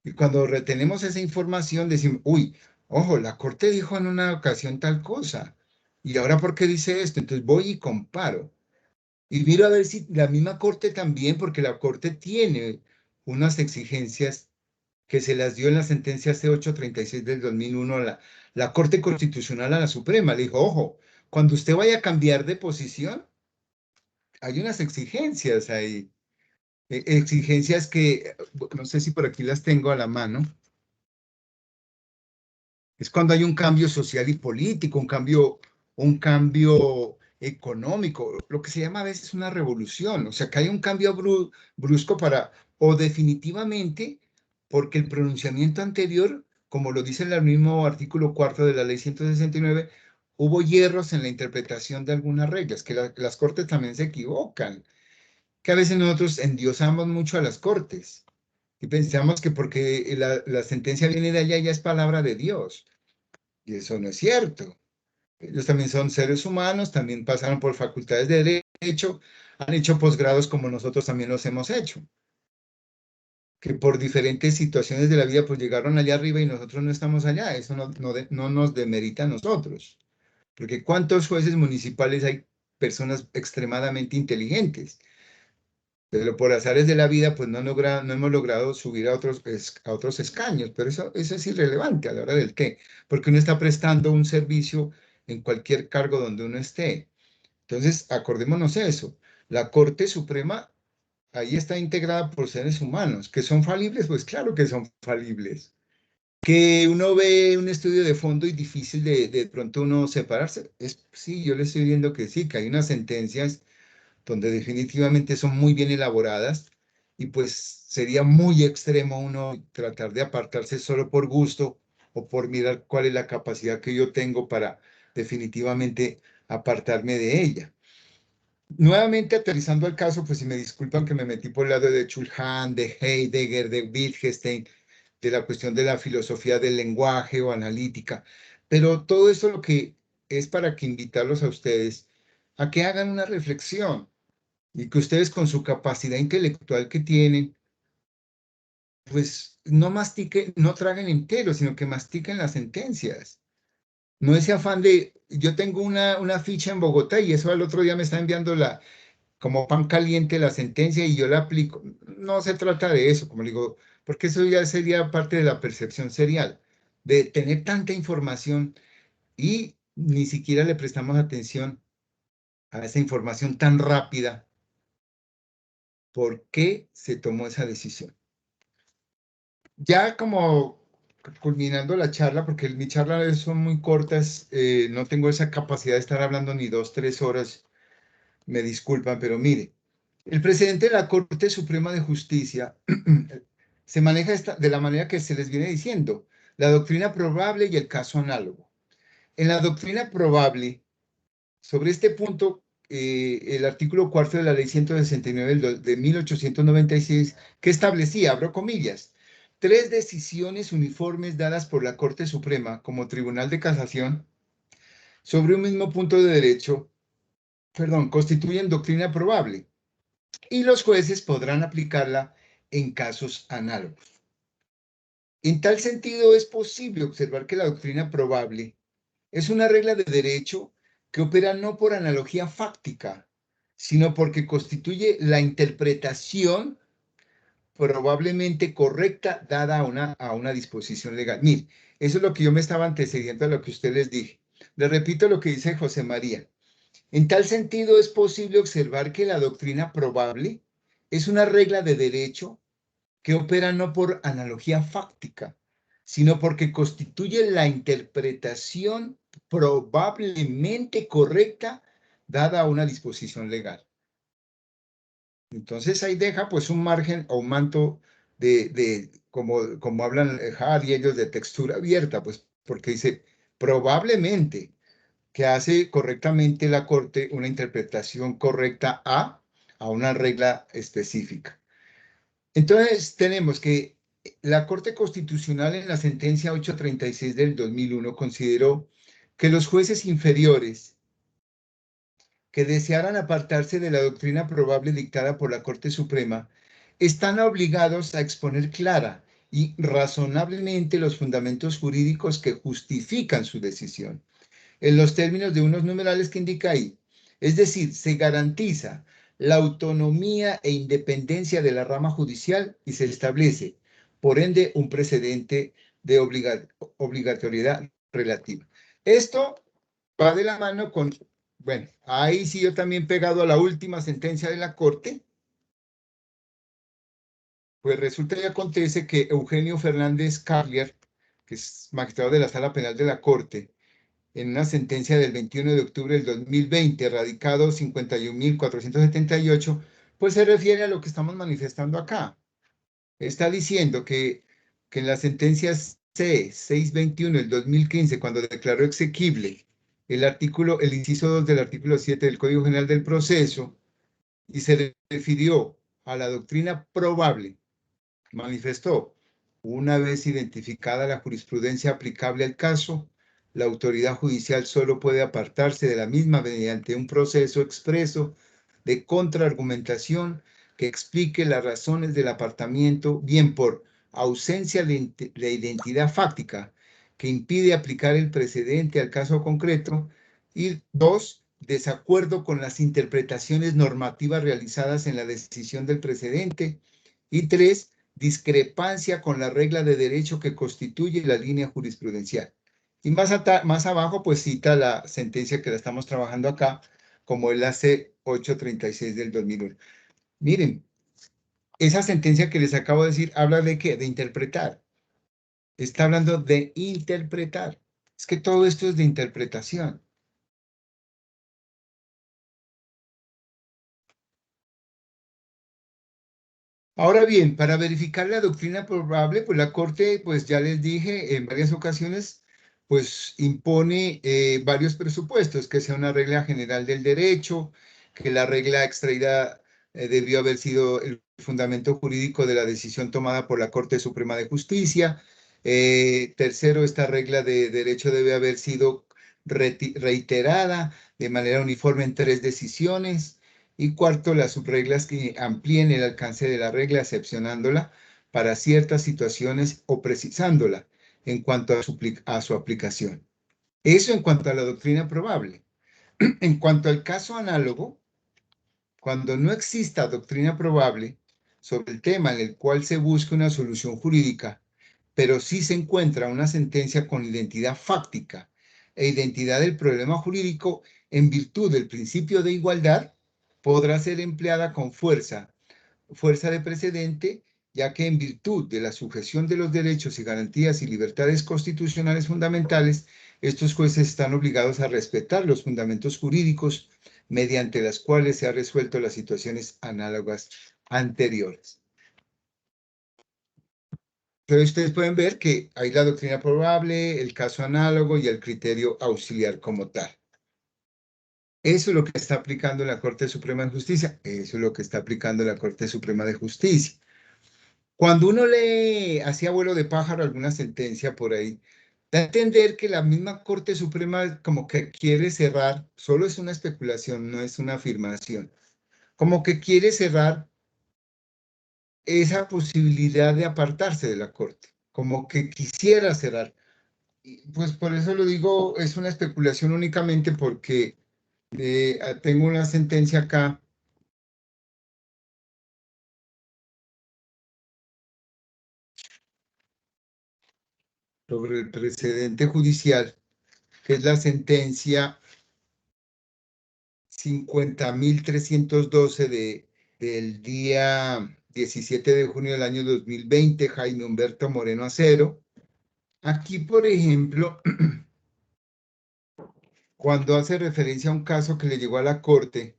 Y cuando retenemos esa información, decimos, uy, ojo, la Corte dijo en una ocasión tal cosa, y ahora ¿por qué dice esto? Entonces voy y comparo. Y miro a ver si la misma Corte también, porque la Corte tiene unas exigencias que se las dio en la sentencia C836 del 2001 la Corte Constitucional a la Suprema. Le dijo, ojo, cuando usted vaya a cambiar de posición, hay unas exigencias ahí. Exigencias que, no sé si por aquí las tengo a la mano. Es cuando hay un cambio social y político, un cambio económico, lo que se llama a veces una revolución, o sea, que hay un cambio brusco o definitivamente, porque el pronunciamiento anterior, como lo dice el mismo artículo 4 de la ley 169, hubo hierros en la interpretación de algunas reglas, que las cortes también se equivocan, que a veces nosotros endiosamos mucho a las cortes y pensamos que porque la sentencia viene de allá ya es palabra de Dios. Y eso no es cierto. Ellos también son seres humanos, también pasaron por facultades de derecho, han hecho posgrados como nosotros también los hemos hecho. Que por diferentes situaciones de la vida pues llegaron allá arriba y nosotros no estamos allá. Eso no nos demerita a nosotros. Porque ¿cuántos jueces municipales hay personas extremadamente inteligentes? Pero por azares de la vida, pues no hemos logrado subir a otros escaños, pero eso es irrelevante a la hora del qué, porque uno está prestando un servicio en cualquier cargo donde uno esté. Entonces, acordémonos eso, la Corte Suprema ahí está integrada por seres humanos, que son falibles, pues claro que son falibles. Que uno ve un estudio de fondo y difícil de pronto uno separarse, sí, yo le estoy viendo que sí, que hay unas sentencias donde definitivamente son muy bien elaboradas y pues sería muy extremo uno tratar de apartarse solo por gusto o por mirar cuál es la capacidad que yo tengo para definitivamente apartarme de ella. Nuevamente aterrizando al caso, pues si me disculpan que me metí por el lado de Chulhan, de Heidegger, de Wittgenstein, de la cuestión de la filosofía del lenguaje o analítica, pero todo esto lo que es para que invitarlos a ustedes a que hagan una reflexión y que ustedes con su capacidad intelectual que tienen, pues no mastiquen, no traguen entero, sino que mastiquen las sentencias. No ese afán de, yo tengo una ficha en Bogotá y eso al otro día me está enviando como pan caliente la sentencia y yo la aplico. No se trata de eso, como digo, porque eso ya sería parte de la percepción serial, de tener tanta información y ni siquiera le prestamos atención a esa información tan rápida. ¿Por qué se tomó esa decisión? Ya como culminando la charla, porque mis charlas son muy cortas, no tengo esa capacidad de estar hablando ni 2, 3 horas, me disculpan, pero mire, El precedente de la Corte Suprema de Justicia se maneja de la manera que se les viene diciendo, la doctrina probable y el caso análogo. En la doctrina probable, sobre este punto, el artículo 4 de la ley 169 de 1896, que establecía, abro comillas, 3 decisiones uniformes dadas por la Corte Suprema como Tribunal de Casación sobre un mismo punto de derecho, constituyen doctrina probable y los jueces podrán aplicarla en casos análogos. En tal sentido, es posible observar que la doctrina probable es una regla de derecho que opera no por analogía fáctica, sino porque constituye la interpretación probablemente correcta dada a una disposición legal. Mire, eso es lo que yo me estaba antecediendo a lo que usted les dije. Le repito lo que dice José María. En tal sentido, es posible observar que la doctrina probable es una regla de derecho que opera no por analogía fáctica, sino porque constituye la interpretación probablemente correcta dada a una disposición legal. Entonces ahí deja pues un margen o un manto como hablan Hardy y ellos, de textura abierta, pues porque dice probablemente que hace correctamente la Corte una interpretación correcta a una regla específica. Entonces tenemos que la Corte Constitucional en la sentencia 836 del 2001 consideró que los jueces inferiores que desearan apartarse de la doctrina probable dictada por la Corte Suprema están obligados a exponer clara y razonablemente los fundamentos jurídicos que justifican su decisión, en los términos de unos numerales que indica ahí. Es decir, se garantiza la autonomía e independencia de la rama judicial y se establece, por ende, un precedente de obligatoriedad relativa. Esto va de la mano con, bueno, ahí sí yo también pegado a la última sentencia de la Corte, pues resulta y acontece que Eugenio Fernández Carlier, que es magistrado de la Sala Penal de la Corte, en una sentencia del 21 de octubre del 2020, radicado 51.478, pues se refiere a lo que estamos manifestando acá. Está diciendo que en la sentencia C-621 del 2015, cuando declaró exequible el inciso 2 del artículo 7 del Código General del Proceso, y se refirió a la doctrina probable, manifestó, una vez identificada la jurisprudencia aplicable al caso, la autoridad judicial solo puede apartarse de la misma mediante un proceso expreso de contraargumentación que explique las razones del apartamiento, bien por ausencia de identidad fáctica que impide aplicar el precedente al caso concreto, y 2, desacuerdo con las interpretaciones normativas realizadas en la decisión del precedente, y 3, discrepancia con la regla de derecho que constituye la línea jurisprudencial. Y más abajo, pues cita la sentencia que la estamos trabajando acá, como el AC 836 del 2001. Miren, esa sentencia que les acabo de decir, habla de ¿qué? De interpretar. Está hablando de interpretar. Es que todo esto es de interpretación. Ahora bien, para verificar la doctrina probable, pues la Corte, pues ya les dije en varias ocasiones, pues impone varios presupuestos, que sea una regla general del derecho, que la regla extraída debió haber sido el fundamento jurídico de la decisión tomada por la Corte Suprema de Justicia. Tercero, esta regla de derecho debe haber sido reiterada de manera uniforme en 3 decisiones. Y cuarto, las subreglas que amplíen el alcance de la regla, excepcionándola para ciertas situaciones o precisándola en cuanto a su aplicación. Eso en cuanto a la doctrina probable. En cuanto al caso análogo, cuando no exista doctrina probable sobre el tema en el cual se busca una solución jurídica, pero sí se encuentra una sentencia con identidad fáctica e identidad del problema jurídico en virtud del principio de igualdad, podrá ser empleada con fuerza de precedente, ya que en virtud de la sujeción de los derechos y garantías y libertades constitucionales fundamentales, estos jueces están obligados a respetar los fundamentos jurídicos mediante las cuales se han resuelto las situaciones análogas anteriores. Entonces ustedes pueden ver que hay la doctrina probable, el caso análogo y el criterio auxiliar como tal. Eso es lo que está aplicando la Corte Suprema de Justicia. Eso es lo que está aplicando la Corte Suprema de Justicia. Cuando uno lee así a vuelo de pájaro alguna sentencia por ahí, da a entender que la misma Corte Suprema como que quiere cerrar, solo es una especulación, no es una afirmación, como que quiere cerrar esa posibilidad de apartarse de la Corte, como que quisiera cerrar. Y pues por eso lo digo, es una especulación únicamente porque tengo una sentencia acá sobre el precedente judicial, que es la sentencia 50.312 del día 17 de junio del año 2020, Jaime Humberto Moreno Acero. Aquí, por ejemplo, cuando hace referencia a un caso que le llegó a la Corte,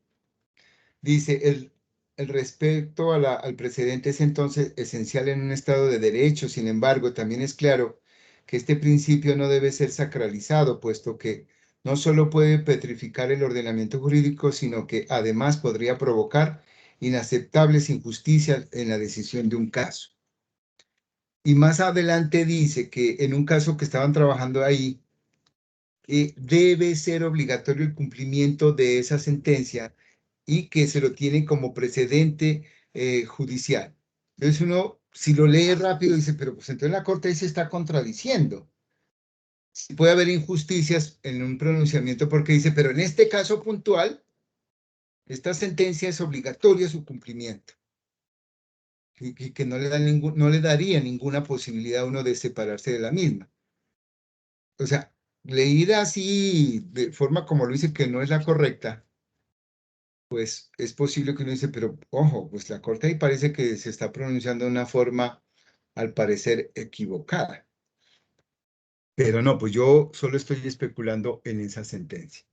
dice, el respeto al precedente es entonces esencial en un Estado de Derecho. Sin embargo, también es claro que este principio no debe ser sacralizado, puesto que no solo puede petrificar el ordenamiento jurídico, sino que además podría provocar inaceptables injusticias en la decisión de un caso. Y más adelante dice que en un caso que estaban trabajando ahí, debe ser obligatorio el cumplimiento de esa sentencia y que se lo tiene como precedente judicial. Entonces uno, si lo lee rápido, dice, pero pues entonces la Corte ahí se está contradiciendo. Puede haber injusticias en un pronunciamiento porque dice, pero en este caso puntual, esta sentencia es obligatoria su cumplimiento. Y que no le daría ninguna posibilidad a uno de separarse de la misma. O sea, leída así, de forma como lo dice, que no es la correcta, pues es posible que uno dice, pero ojo, pues la Corte ahí parece que se está pronunciando de una forma, al parecer, equivocada. Pero no, pues yo solo estoy especulando en esa sentencia.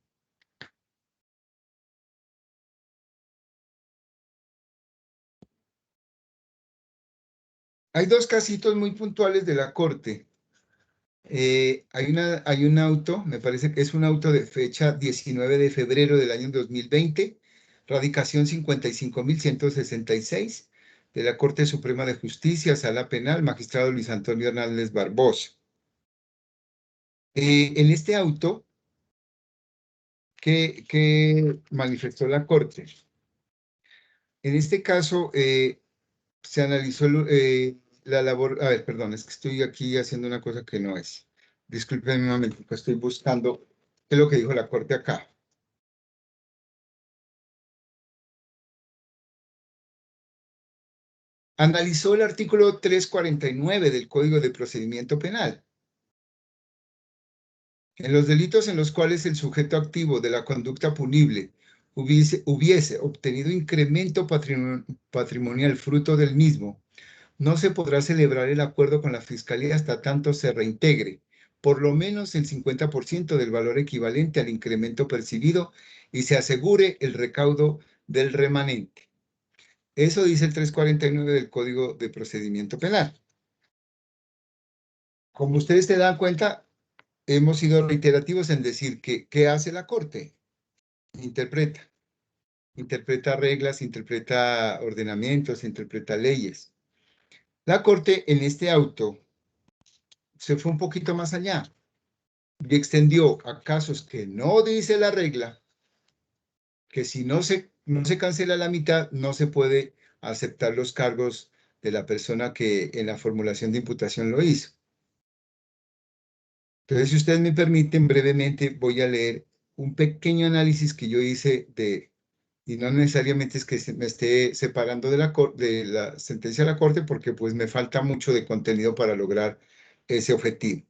Hay dos casitos muy puntuales de la Corte. Hay un auto, me parece que es un auto de fecha 19 de febrero del año 2020, radicación 55.166, de la Corte Suprema de Justicia, Sala Penal, magistrado Luis Antonio Hernández Barbosa. En este auto, que manifestó la Corte, en este caso se analizó la labor, a ver, perdón, es que estoy aquí haciendo una cosa que no es. Disculpen un momento, estoy buscando qué es lo que dijo la Corte acá. Analizó el artículo 349 del Código de Procedimiento Penal. En los delitos en los cuales el sujeto activo de la conducta punible hubiese obtenido incremento patrimonial fruto del mismo, no se podrá celebrar el acuerdo con la Fiscalía hasta tanto se reintegre por lo menos el 50% del valor equivalente al incremento percibido y se asegure el recaudo del remanente. Eso dice el 349 del Código de Procedimiento Penal. Como ustedes se dan cuenta, hemos sido reiterativos en decir que ¿qué hace la Corte? Interpreta. Interpreta reglas, interpreta ordenamientos, interpreta leyes. La Corte en este auto se fue un poquito más allá y extendió a casos que no dice la regla, que si no se cancela la mitad, no se puede aceptar los cargos de la persona que en la formulación de imputación lo hizo. Entonces, si ustedes me permiten, brevemente voy a leer un pequeño análisis que yo hice y no necesariamente es que me esté separando de la sentencia de la Corte, porque pues me falta mucho de contenido para lograr ese objetivo.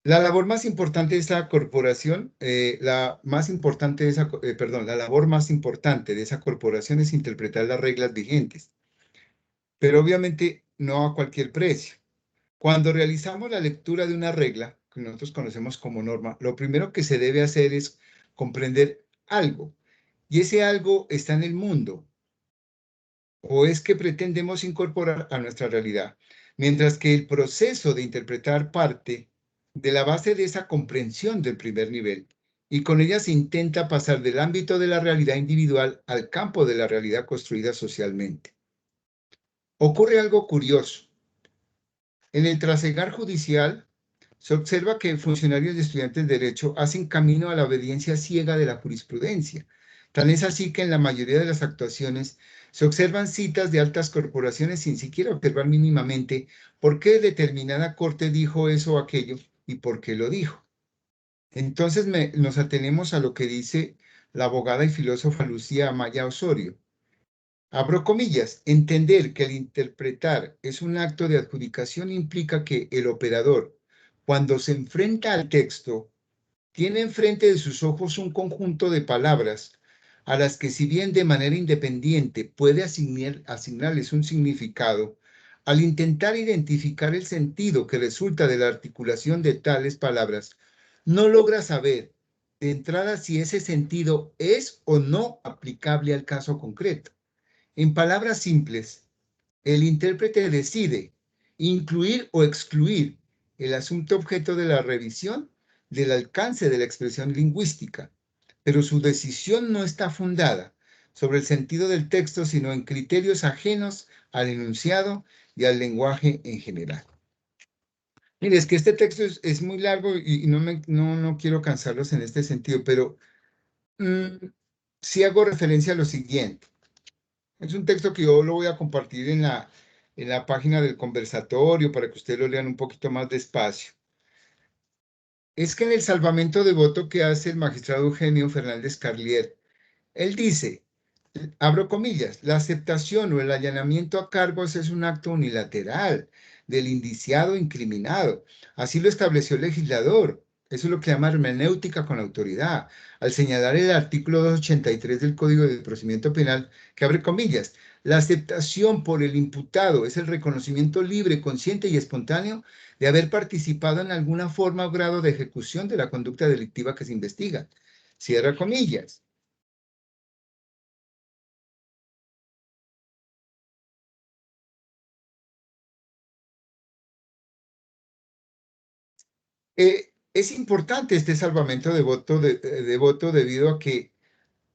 La labor más importante de esa corporación, la labor más importante de esa corporación es interpretar las reglas vigentes, pero obviamente no a cualquier precio. Cuando realizamos la lectura de una regla, que nosotros conocemos como norma, lo primero que se debe hacer es comprender algo. Y ese algo está en el mundo. ¿O es que pretendemos incorporar a nuestra realidad? Mientras que el proceso de interpretar parte de la base de esa comprensión del primer nivel, y con ella se intenta pasar del ámbito de la realidad individual al campo de la realidad construida socialmente. Ocurre algo curioso. En el trasegar judicial se observa que funcionarios y estudiantes de derecho hacen camino a la obediencia ciega de la jurisprudencia. Tan es así que en la mayoría de las actuaciones se observan citas de altas corporaciones sin siquiera observar mínimamente por qué determinada corte dijo eso o aquello y por qué lo dijo. Entonces nos atenemos a lo que dice la abogada y filósofa Lucía Amaya Osorio. Abro comillas, entender que el interpretar es un acto de adjudicación implica que el operador, cuando se enfrenta al texto, tiene enfrente de sus ojos un conjunto de palabras a las que, si bien de manera independiente puede asignarles un significado, al intentar identificar el sentido que resulta de la articulación de tales palabras, no logra saber de entrada si ese sentido es o no aplicable al caso concreto. En palabras simples, el intérprete decide incluir o excluir el asunto objeto de la revisión del alcance de la expresión lingüística, pero su decisión no está fundada sobre el sentido del texto, sino en criterios ajenos al enunciado y al lenguaje en general. Mire, es que este texto es muy largo y no quiero cansarlos en este sentido, pero sí hago referencia a lo siguiente. Es un texto que yo lo voy a compartir en la página del conversatorio para que ustedes lo lean un poquito más despacio. Es que en el salvamento de voto que hace el magistrado Eugenio Fernández Carlier, él dice, abro comillas, la aceptación o el allanamiento a cargos es un acto unilateral del indiciado incriminado. Así lo estableció el legislador. Eso es lo que llama hermenéutica con autoridad, al señalar el artículo 283 del Código de Procedimiento Penal, que abre comillas, la aceptación por el imputado es el reconocimiento libre, consciente y espontáneo de haber participado en alguna forma o grado de ejecución de la conducta delictiva que se investiga. Cierra comillas. Es importante este salvamento de voto debido a que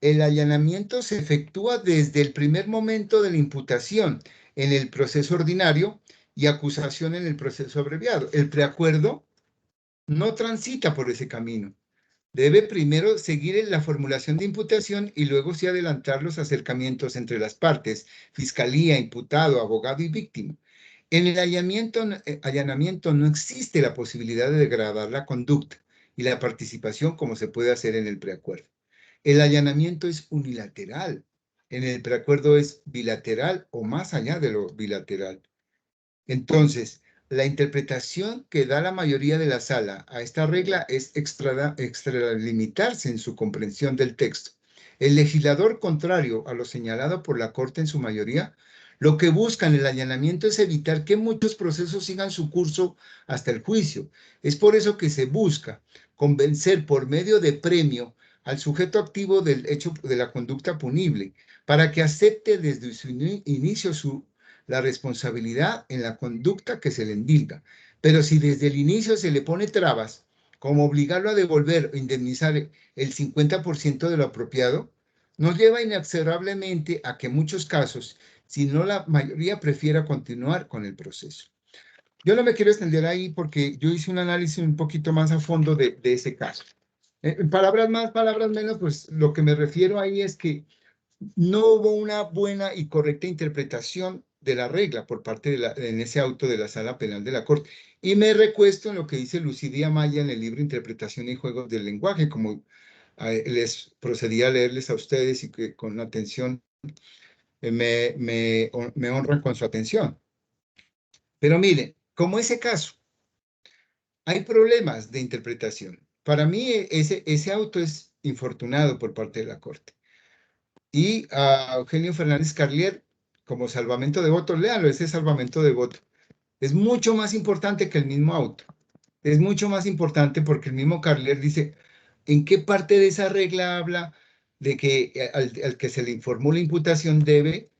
el allanamiento se efectúa desde el primer momento de la imputación en el proceso ordinario y acusación en el proceso abreviado. El preacuerdo no transita por ese camino. Debe primero seguir en la formulación de imputación y luego sí adelantar los acercamientos entre las partes, fiscalía, imputado, abogado y víctima. En el allanamiento no existe la posibilidad de degradar la conducta y la participación como se puede hacer en el preacuerdo. El allanamiento es unilateral. En el preacuerdo es bilateral o más allá de lo bilateral. Entonces, la interpretación que da la mayoría de la sala a esta regla es extralimitarse en su comprensión del texto. El legislador, contrario a lo señalado por la Corte en su mayoría, lo que busca en el allanamiento es evitar que muchos procesos sigan su curso hasta el juicio. Es por eso que se busca convencer por medio de premio al sujeto activo del hecho de la conducta punible para que acepte desde su inicio la responsabilidad en la conducta que se le endilga. Pero si desde el inicio se le pone trabas, como obligarlo a devolver o indemnizar el 50% de lo apropiado, nos lleva inexorablemente a que en muchos casos, si no la mayoría, prefiera continuar con el proceso. Yo no me quiero extender ahí porque yo hice un análisis un poquito más a fondo de ese caso. En palabras más, palabras menos, pues lo que me refiero ahí es que no hubo una buena y correcta interpretación de la regla por parte en ese auto de la Sala Penal de la Corte. Y me recuesto en lo que dice Lucidia Maya en el libro Interpretación y Juegos del Lenguaje, como les procedí a leerles a ustedes y que con atención me honran con su atención. Pero miren, como ese caso, hay problemas de interpretación. Para mí ese auto es infortunado por parte de la Corte. Y a Eugenio Fernández Carlier, como salvamento de voto, léalo, ese salvamento de voto. Es mucho más importante que el mismo auto. Es mucho más importante porque el mismo Carlier dice, ¿En qué parte de esa regla habla de que al que se le informó la imputación debe...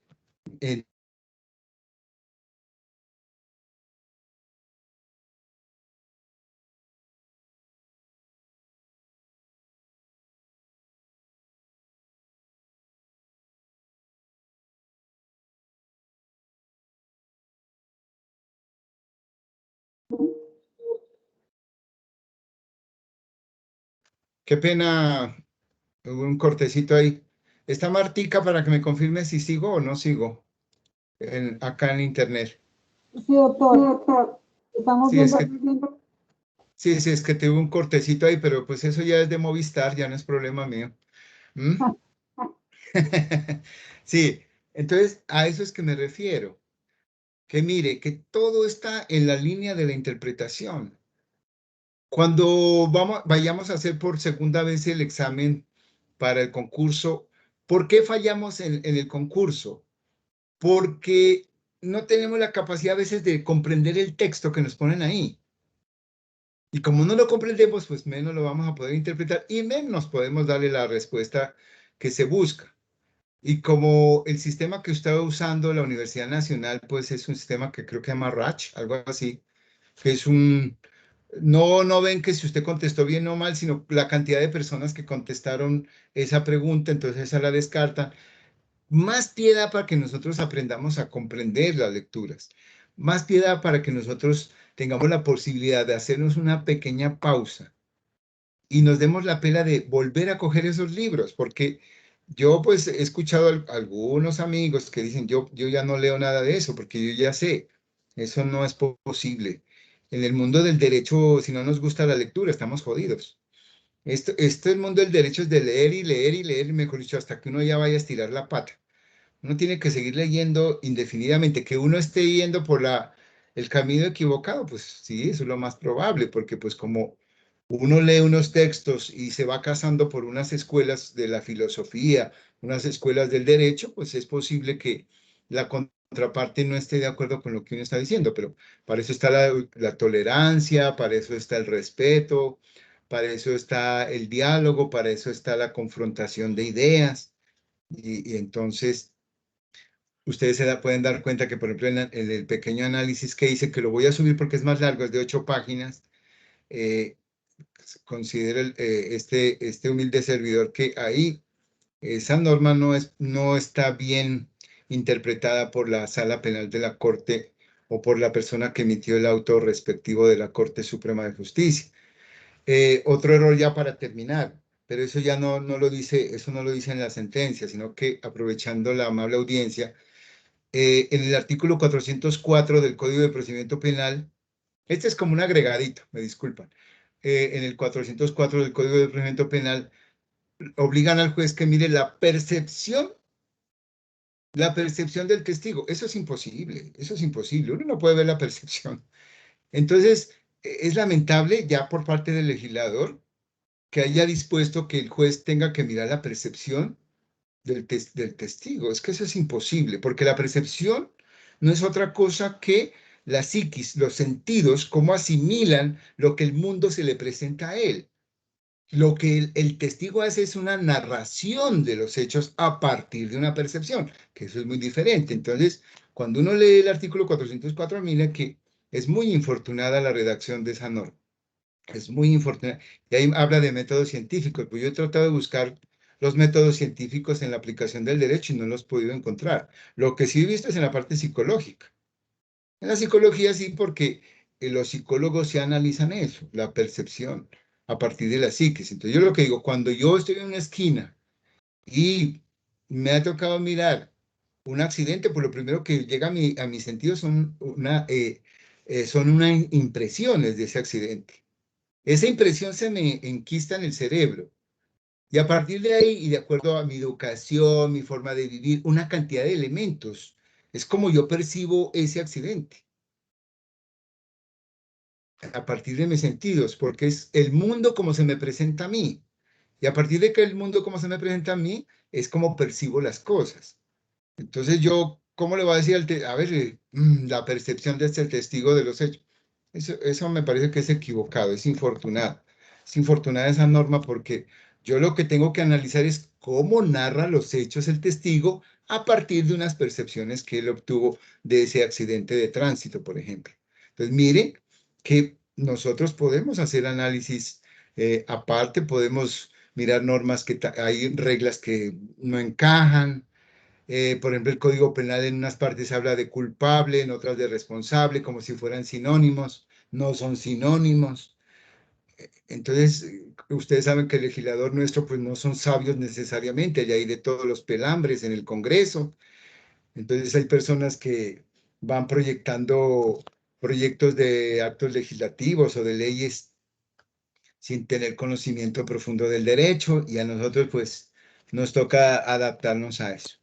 Qué pena, hubo un cortecito ahí. Está Martica para que me confirme si sigo o no sigo acá en internet. Sí, doctor. Estamos Sí, es viendo. que, sí, es que tuve un cortecito ahí, pero pues eso ya es de Movistar, ya no es problema mío. ¿Mm? Sí, entonces a eso es que me refiero. Que mire, que todo está en la línea de la interpretación. Cuando vayamos a hacer por segunda vez el examen para el concurso, ¿por qué fallamos en el concurso? Porque no tenemos la capacidad a veces de comprender el texto que nos ponen ahí. Y como no lo comprendemos, pues menos lo vamos a poder interpretar y menos podemos darle la respuesta que se busca. Y como el sistema que usted está usando, la Universidad Nacional, pues es un sistema que creo que se llama RACH, algo así, que es un... No ven que si usted contestó bien o mal, sino la cantidad de personas que contestaron esa pregunta, entonces esa la descarta. Más piedad para que nosotros aprendamos a comprender las lecturas. Más piedad para que nosotros tengamos la posibilidad de hacernos una pequeña pausa y nos demos la pena de volver a coger esos libros, porque yo pues he escuchado a algunos amigos que dicen, yo ya no leo nada de eso, porque yo ya sé, eso no es posible. En el mundo del derecho, si no nos gusta la lectura, estamos jodidos. El mundo del derecho es de leer y leer y leer, mejor dicho, hasta que uno ya vaya a estirar la pata. Uno tiene que seguir leyendo indefinidamente. Que uno esté yendo por el camino equivocado, pues sí, eso es lo más probable, porque pues como uno lee unos textos y se va casando por unas escuelas de la filosofía, unas escuelas del derecho, pues es posible que la contraparte no esté de acuerdo con lo que uno está diciendo, pero para eso está la tolerancia, para eso está el respeto, para eso está el diálogo, para eso está la confrontación de ideas. Y entonces ustedes pueden dar cuenta que, por ejemplo, en el pequeño análisis que hice, que lo voy a subir porque es más largo, es de 8 páginas, considero este humilde servidor que ahí esa norma no está bien interpretada por la Sala Penal de la Corte o por la persona que emitió el auto respectivo de la Corte Suprema de Justicia. Otro error ya para terminar, pero eso ya no lo dice, eso no lo dice en la sentencia, sino que aprovechando la amable audiencia, en el artículo 404 del Código de Procedimiento Penal, este es como un agregadito, me disculpan, en el 404 del Código de Procedimiento Penal, obligan al juez que mire la percepción del testigo. Eso es imposible, uno no puede ver la percepción. Entonces, es lamentable ya por parte del legislador que haya dispuesto que el juez tenga que mirar la percepción del testigo. Es que eso es imposible, porque la percepción no es otra cosa que la psiquis, los sentidos, cómo asimilan lo que el mundo se le presenta a él. Lo que el testigo hace es una narración de los hechos a partir de una percepción, que eso es muy diferente. Entonces, cuando uno lee el artículo 404, mira que es muy infortunada la redacción de esa norma. Es muy infortunada. Y ahí habla de métodos científicos, pues yo he tratado de buscar los métodos científicos en la aplicación del derecho y no los he podido encontrar. Lo que sí he visto es en la parte psicológica. En la psicología sí, porque los psicólogos se analizan eso, la percepción a partir de la psiquis. Entonces yo lo que digo, cuando yo estoy en una esquina y me ha tocado mirar un accidente, pues lo primero que llega a mi sentido son unas impresiones de ese accidente. Esa impresión se me enquista en el cerebro. Y a partir de ahí, y de acuerdo a mi educación, mi forma de vivir, una cantidad de elementos, es como yo percibo ese accidente, a partir de mis sentidos, porque es el mundo como se me presenta a mí. Y a partir de que el mundo como se me presenta a mí, es como percibo las cosas. Entonces yo, ¿cómo le voy a decir a ver, la percepción de este testigo de los hechos? Eso me parece que es equivocado, es infortunado. Es infortunada esa norma porque yo lo que tengo que analizar es cómo narra los hechos el testigo a partir de unas percepciones que él obtuvo de ese accidente de tránsito, por ejemplo. Entonces, mire que nosotros podemos hacer análisis aparte, podemos mirar normas que hay reglas que no encajan. Por ejemplo, el Código Penal en unas partes habla de culpable, en otras de responsable, como si fueran sinónimos. No son sinónimos. Entonces, ustedes saben que el legislador nuestro, pues no son sabios necesariamente, y hay de todos los pelambres en el Congreso. Entonces, hay personas que van proyectando proyectos de actos legislativos o de leyes sin tener conocimiento profundo del derecho, y a nosotros, pues, nos toca adaptarnos a eso.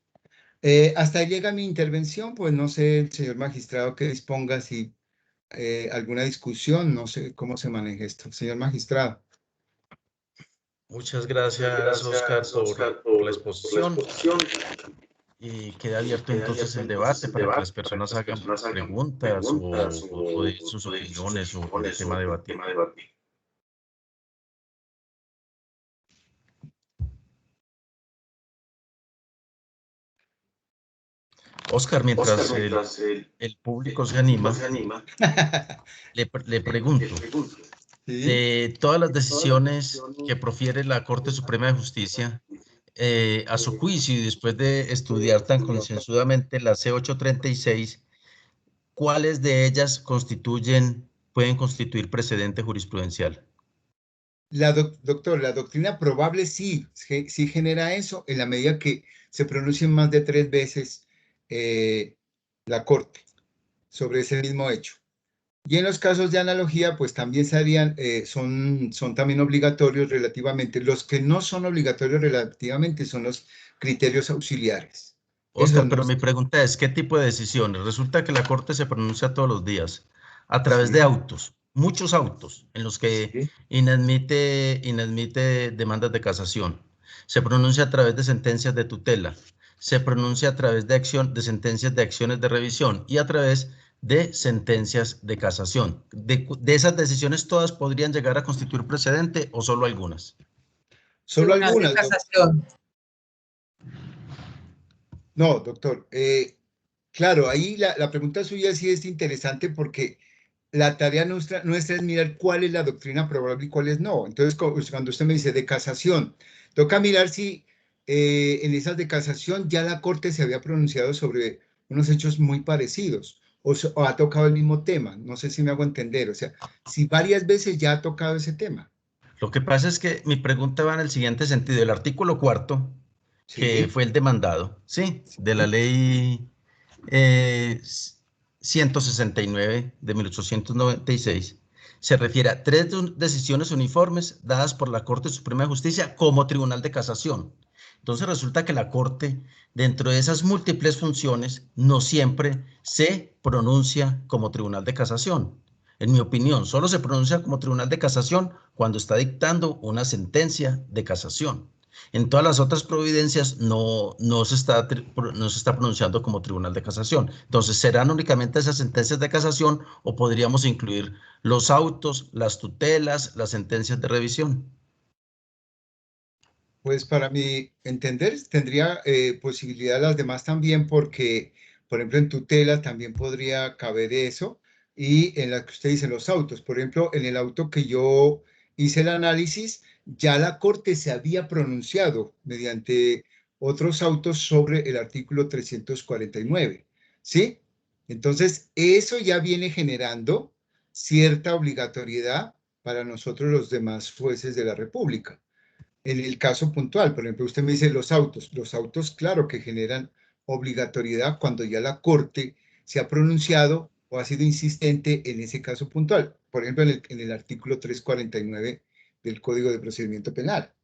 Hasta ahí llega mi intervención, pues no sé, el señor magistrado que disponga si alguna discusión, no sé cómo se maneja esto. Señor magistrado. Muchas gracias, Oscar, por la exposición. Y queda abierto entonces el debate para que las personas hagan preguntas o den sus opiniones sobre el tema debatido. Oscar, mientras el público se anima, le pregunto, ¿Sí? de todas las decisiones que profiere la Corte Suprema de Justicia, a su juicio y después de estudiar tan concienzudamente la C836, ¿cuáles de ellas pueden constituir precedente jurisprudencial? Doctor, la doctrina probable sí genera eso en la medida que se pronuncien más de 3 veces la Corte sobre ese mismo hecho. Y en los casos de analogía, pues también se harían, son también obligatorios relativamente. Los que no son obligatorios relativamente son los criterios auxiliares. Esos Oscar, no. pero mi pregunta es, ¿qué tipo de decisiones? Resulta que la Corte se pronuncia todos los días a través de Sí, autos, muchos autos, en los que sí. inadmite demandas de casación. Se pronuncia a través de sentencias de tutela, se pronuncia a través de sentencias de acciones de revisión y a través de sentencias de casación. ¿De esas decisiones todas podrían llegar a constituir precedente o solo algunas? Solo Tribunal de algunas. Casación. No, doctor. Claro, ahí la pregunta suya sí es interesante porque la tarea nuestra es mirar cuál es la doctrina probable y cuál es no. Entonces, cuando usted me dice de casación, toca mirar si en esas de casación ya la Corte se había pronunciado sobre unos hechos muy parecidos o ha tocado el mismo tema. No sé si me hago entender. O sea, si varias veces ya ha tocado ese tema. Lo que pasa es que mi pregunta va en el siguiente sentido. El artículo 4, que Sí, fue el demandado, ¿sí? De la sí. ley 169 de 1896, se refiere a 3 decisiones uniformes dadas por la Corte Suprema de Justicia como Tribunal de Casación. Entonces resulta que la Corte, dentro de esas múltiples funciones, no siempre se pronuncia como Tribunal de Casación. En mi opinión, solo se pronuncia como Tribunal de Casación cuando está dictando una sentencia de casación. En todas las otras providencias no se está pronunciando como Tribunal de Casación. Entonces, ¿serán únicamente esas sentencias de casación o podríamos incluir los autos, las tutelas, las sentencias de revisión? Pues para mi entender, tendría posibilidad las demás también porque, por ejemplo, en tutela también podría caber eso y en la que usted dice los autos. Por ejemplo, en el auto que yo hice el análisis, ya la Corte se había pronunciado mediante otros autos sobre el artículo 349, ¿sí? Entonces, eso ya viene generando cierta obligatoriedad para nosotros los demás jueces de la República. En el caso puntual, por ejemplo, usted me dice los autos claro que generan obligatoriedad cuando ya la Corte se ha pronunciado o ha sido insistente en ese caso puntual, por ejemplo, en el artículo 349 del Código de Procedimiento Penal.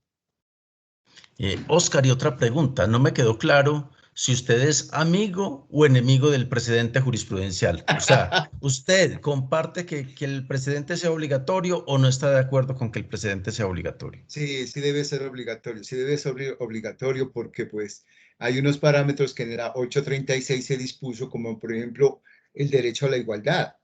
Oscar, y otra pregunta, no me quedó claro si usted es amigo o enemigo del precedente jurisprudencial. O sea, ¿usted comparte que el precedente sea obligatorio o no está de acuerdo con que el precedente sea obligatorio? Sí, sí debe ser obligatorio, sí debe ser obligatorio porque pues hay unos parámetros que en la 836 se dispuso, como por ejemplo el derecho a la igualdad.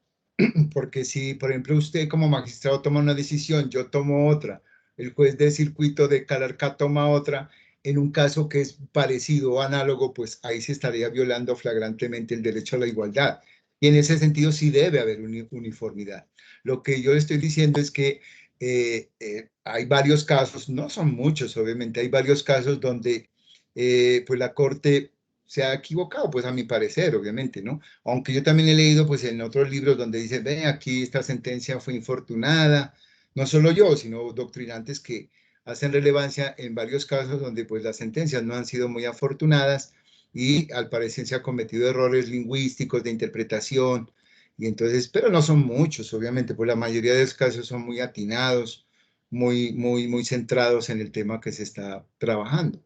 Porque si, por ejemplo, usted como magistrado toma una decisión, yo tomo otra, el juez de circuito de Calarcá toma otra, en un caso que es parecido o análogo, pues ahí se estaría violando flagrantemente el derecho a la igualdad. Y en ese sentido sí debe haber uniformidad. Lo que yo estoy diciendo es que hay varios casos, no son muchos, obviamente, hay varios casos donde pues la Corte se ha equivocado, pues a mi parecer, obviamente, ¿no? Aunque yo también he leído, pues en otros libros donde dice, ve, aquí esta sentencia fue infortunada, no solo yo, sino doctrinantes que hacen relevancia en varios casos donde pues las sentencias no han sido muy afortunadas y al parecer se ha cometido errores lingüísticos de interpretación, y entonces, pero no son muchos, obviamente, pues la mayoría de los casos son muy atinados, muy centrados en el tema que se está trabajando.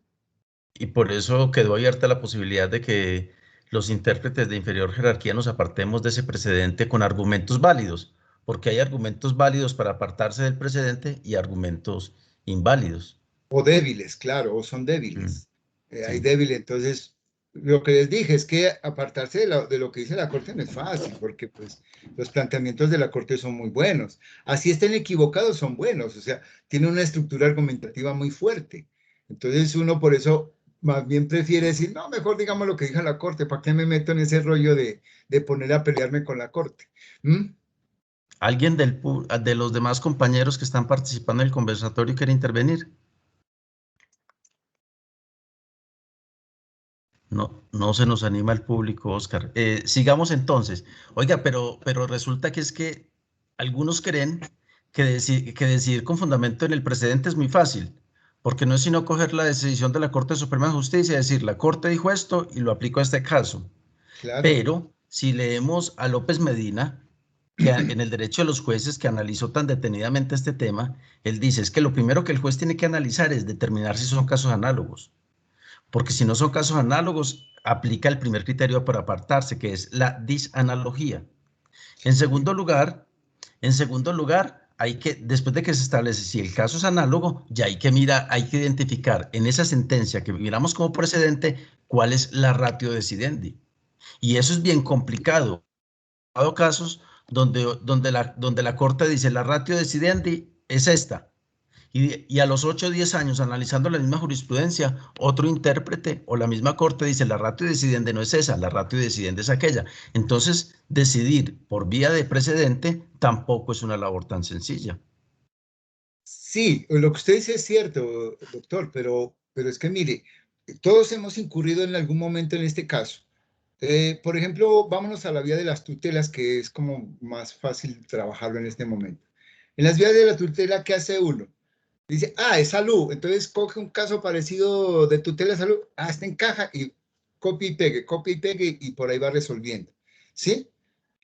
Y por eso quedó abierta la posibilidad de que los intérpretes de inferior jerarquía nos apartemos de ese precedente con argumentos válidos, porque hay argumentos válidos para apartarse del precedente y argumentos inválidos. O débiles, claro, o son Mm, débiles. Hay sí. débiles, entonces, lo que les dije es que apartarse de lo que dice la Corte no es fácil, porque pues los planteamientos de la Corte son muy buenos. Así estén equivocados, son buenos, o sea, tienen una estructura argumentativa muy fuerte. Entonces uno por eso más bien prefiere decir, no, mejor digamos lo que dijo la Corte, ¿para qué me meto en ese rollo de poner a pelearme con la Corte? ¿Mm? ¿Alguien de los demás compañeros que están participando en el conversatorio quiere intervenir? No, no se nos anima el público, Oscar. Sigamos entonces. Oiga, pero resulta que es que algunos creen que decidir con fundamento en el precedente es muy fácil, porque no es sino coger la decisión de la Corte Suprema de Justicia y decir, la Corte dijo esto y lo aplico a este caso. Claro. Pero si leemos a López Medina, en el derecho de los jueces, que analizó tan detenidamente este tema, él dice, es que lo primero que el juez tiene que analizar es determinar si son casos análogos, porque si no son casos análogos, aplica el primer criterio para apartarse, que es la disanalogía. En segundo lugar, hay que, después de que se establece si el caso es análogo, ya hay que identificar en esa sentencia que miramos como precedente cuál es la ratio decidendi. Y eso es bien complicado. Ha dado casos donde la Corte dice la ratio decidendi es esta, y a los 8 o 10 años, analizando la misma jurisprudencia, otro intérprete o la misma corte dice, la ratio decidente no es esa, la ratio decidente es aquella. Entonces, decidir por vía de precedente tampoco es una labor tan sencilla. Sí, lo que usted dice es cierto, doctor, pero es que mire, todos hemos incurrido en algún momento en este caso. Por ejemplo, vámonos a la vía de las tutelas, que es como más fácil trabajarlo en este momento. En las vías de la tutela, ¿qué hace uno? Dice, es salud, entonces coge un caso parecido de tutela de salud, este encaja y copia y pegue y por ahí va resolviendo, ¿sí?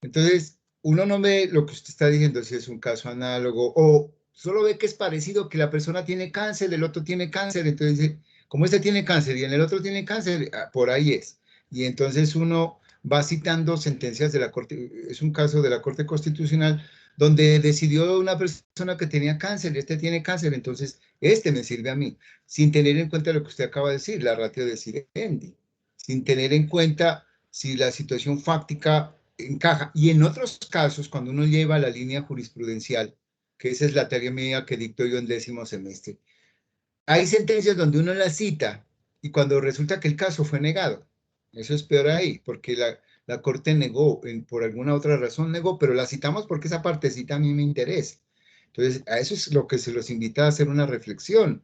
Entonces, uno no ve lo que usted está diciendo, si es un caso análogo, o solo ve que es parecido, que la persona tiene cáncer, el otro tiene cáncer, entonces dice, como este tiene cáncer y en el otro tiene cáncer, por ahí es. Y entonces uno va citando sentencias de la Corte, es un caso de la Corte Constitucional, donde decidió una persona que tenía cáncer, y este tiene cáncer, entonces este me sirve a mí, sin tener en cuenta lo que usted acaba de decir, la ratio decidendi, sin tener en cuenta si la situación fáctica encaja. Y en otros casos, cuando uno lleva la línea jurisprudencial, que esa es la tarea mía que dicto yo en 10º semestre, hay sentencias donde uno la cita y cuando resulta que el caso fue negado. Eso es peor ahí, porque la Corte negó, por alguna otra razón negó, pero la citamos porque esa partecita a mí me interesa. Entonces, a eso es lo que se los invita a hacer una reflexión,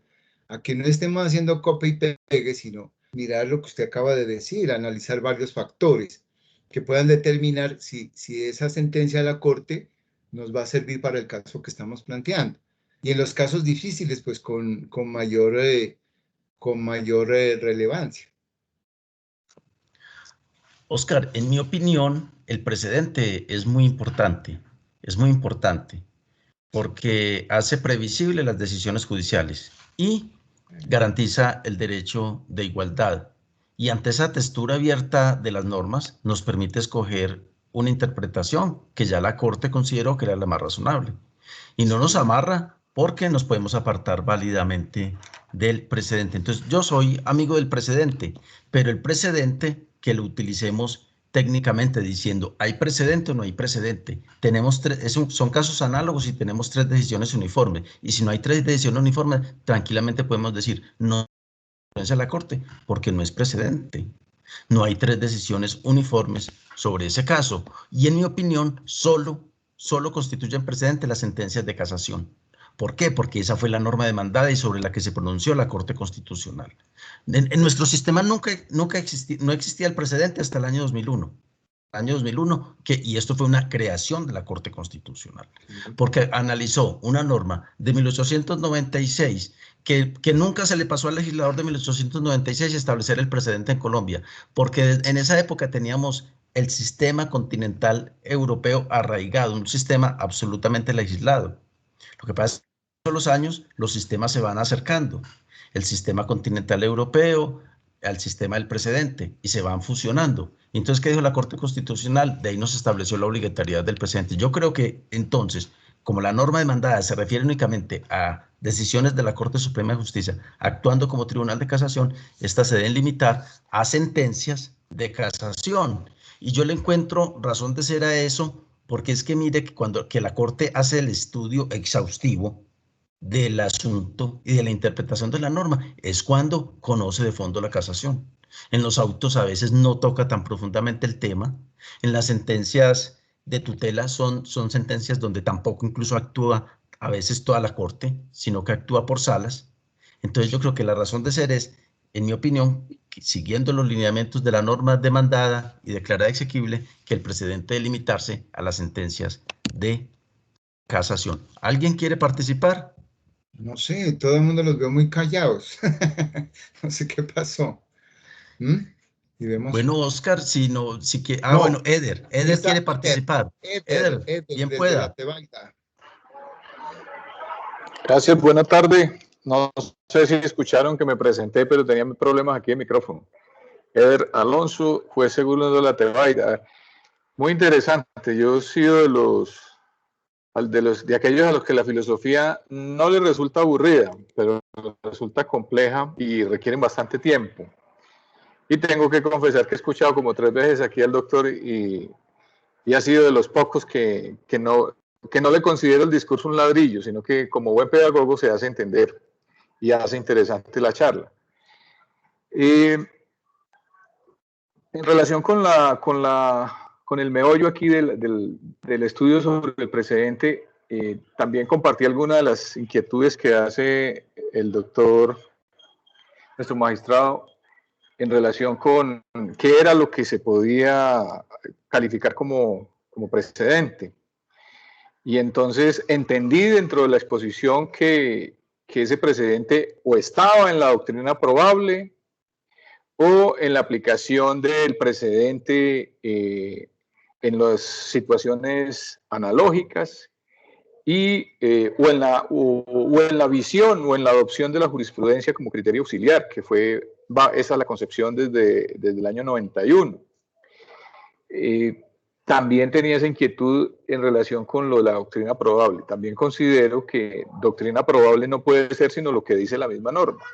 a que no estemos haciendo copia y pegue, sino mirar lo que usted acaba de decir, analizar varios factores que puedan determinar si esa sentencia de la Corte nos va a servir para el caso que estamos planteando. Y en los casos difíciles, pues con mayor relevancia. Oscar, en mi opinión, el precedente es muy importante, porque hace previsible las decisiones judiciales y garantiza el derecho de igualdad. Y ante esa textura abierta de las normas, nos permite escoger una interpretación que ya la Corte consideró que era la más razonable. Y no nos Sí. amarra porque nos podemos apartar válidamente del precedente. Entonces, yo soy amigo del precedente, pero el precedente que lo utilicemos técnicamente diciendo, ¿hay precedente o no hay precedente? Son casos análogos y tenemos 3 decisiones uniformes. Y si no hay 3 decisiones uniformes, tranquilamente podemos decir, no a la Corte, porque no es precedente. No hay 3 decisiones uniformes sobre ese caso. Y en mi opinión, solo constituyen precedente las sentencias de casación. ¿Por qué? Porque esa fue la norma demandada y sobre la que se pronunció la Corte Constitucional. En nuestro sistema no existía el precedente hasta el año 2001. Y esto fue una creación de la Corte Constitucional, porque analizó una norma de 1896 que nunca se le pasó al legislador de 1896 establecer el precedente en Colombia, porque en esa época teníamos el sistema continental europeo arraigado, un sistema absolutamente legislado. Lo que pasa es que con los años los sistemas se van acercando, el sistema continental europeo al sistema del precedente, y se van fusionando. Entonces, ¿qué dijo la Corte Constitucional? De ahí nos estableció la obligatoriedad del precedente. Yo creo que entonces, como la norma demandada se refiere únicamente a decisiones de la Corte Suprema de Justicia, actuando como tribunal de casación, estas se deben limitar a sentencias de casación. Y yo le encuentro razón de ser a eso, porque es que mire que la Corte hace el estudio exhaustivo del asunto y de la interpretación de la norma, es cuando conoce de fondo la casación. En los autos a veces no toca tan profundamente el tema. En las sentencias de tutela son sentencias donde tampoco incluso actúa a veces toda la Corte, sino que actúa por salas. Entonces yo creo que la razón de ser es, en mi opinión, siguiendo los lineamientos de la norma demandada y declarada exequible, que el precedente debe limitarse a las sentencias de casación. ¿Alguien quiere participar? No sé, todo el mundo los veo muy callados. No sé qué pasó. Y vemos... Bueno, Oscar, si que... No, bueno, Eder quiere participar. Eder, bien pueda. La Tebaida. Gracias, buena tarde. No sé si escucharon que me presenté, pero tenía problemas aquí de micrófono. Eder Alonso, juez segundo de la Tebaida. Muy interesante. Yo he sido de aquellos a los que la filosofía no les resulta aburrida, pero resulta compleja y requieren bastante tiempo. Y tengo que confesar que he escuchado como 3 veces aquí al doctor y ha sido de los pocos que no le considero el discurso un ladrillo, sino que como buen pedagogo se hace entender y hace interesante la charla. En relación con el meollo aquí del estudio sobre el precedente, también compartí algunas de las inquietudes que hace el doctor, nuestro magistrado, en relación con qué era lo que se podía calificar como precedente. Y entonces entendí dentro de la exposición que ese precedente o estaba en la doctrina probable o en la aplicación del precedente en las situaciones analógicas o en la visión o en la adopción de la jurisprudencia como criterio auxiliar, que esa es la concepción desde el año 91. También tenía esa inquietud en relación con lo de la doctrina probable. También considero que doctrina probable no puede ser sino lo que dice la misma norma.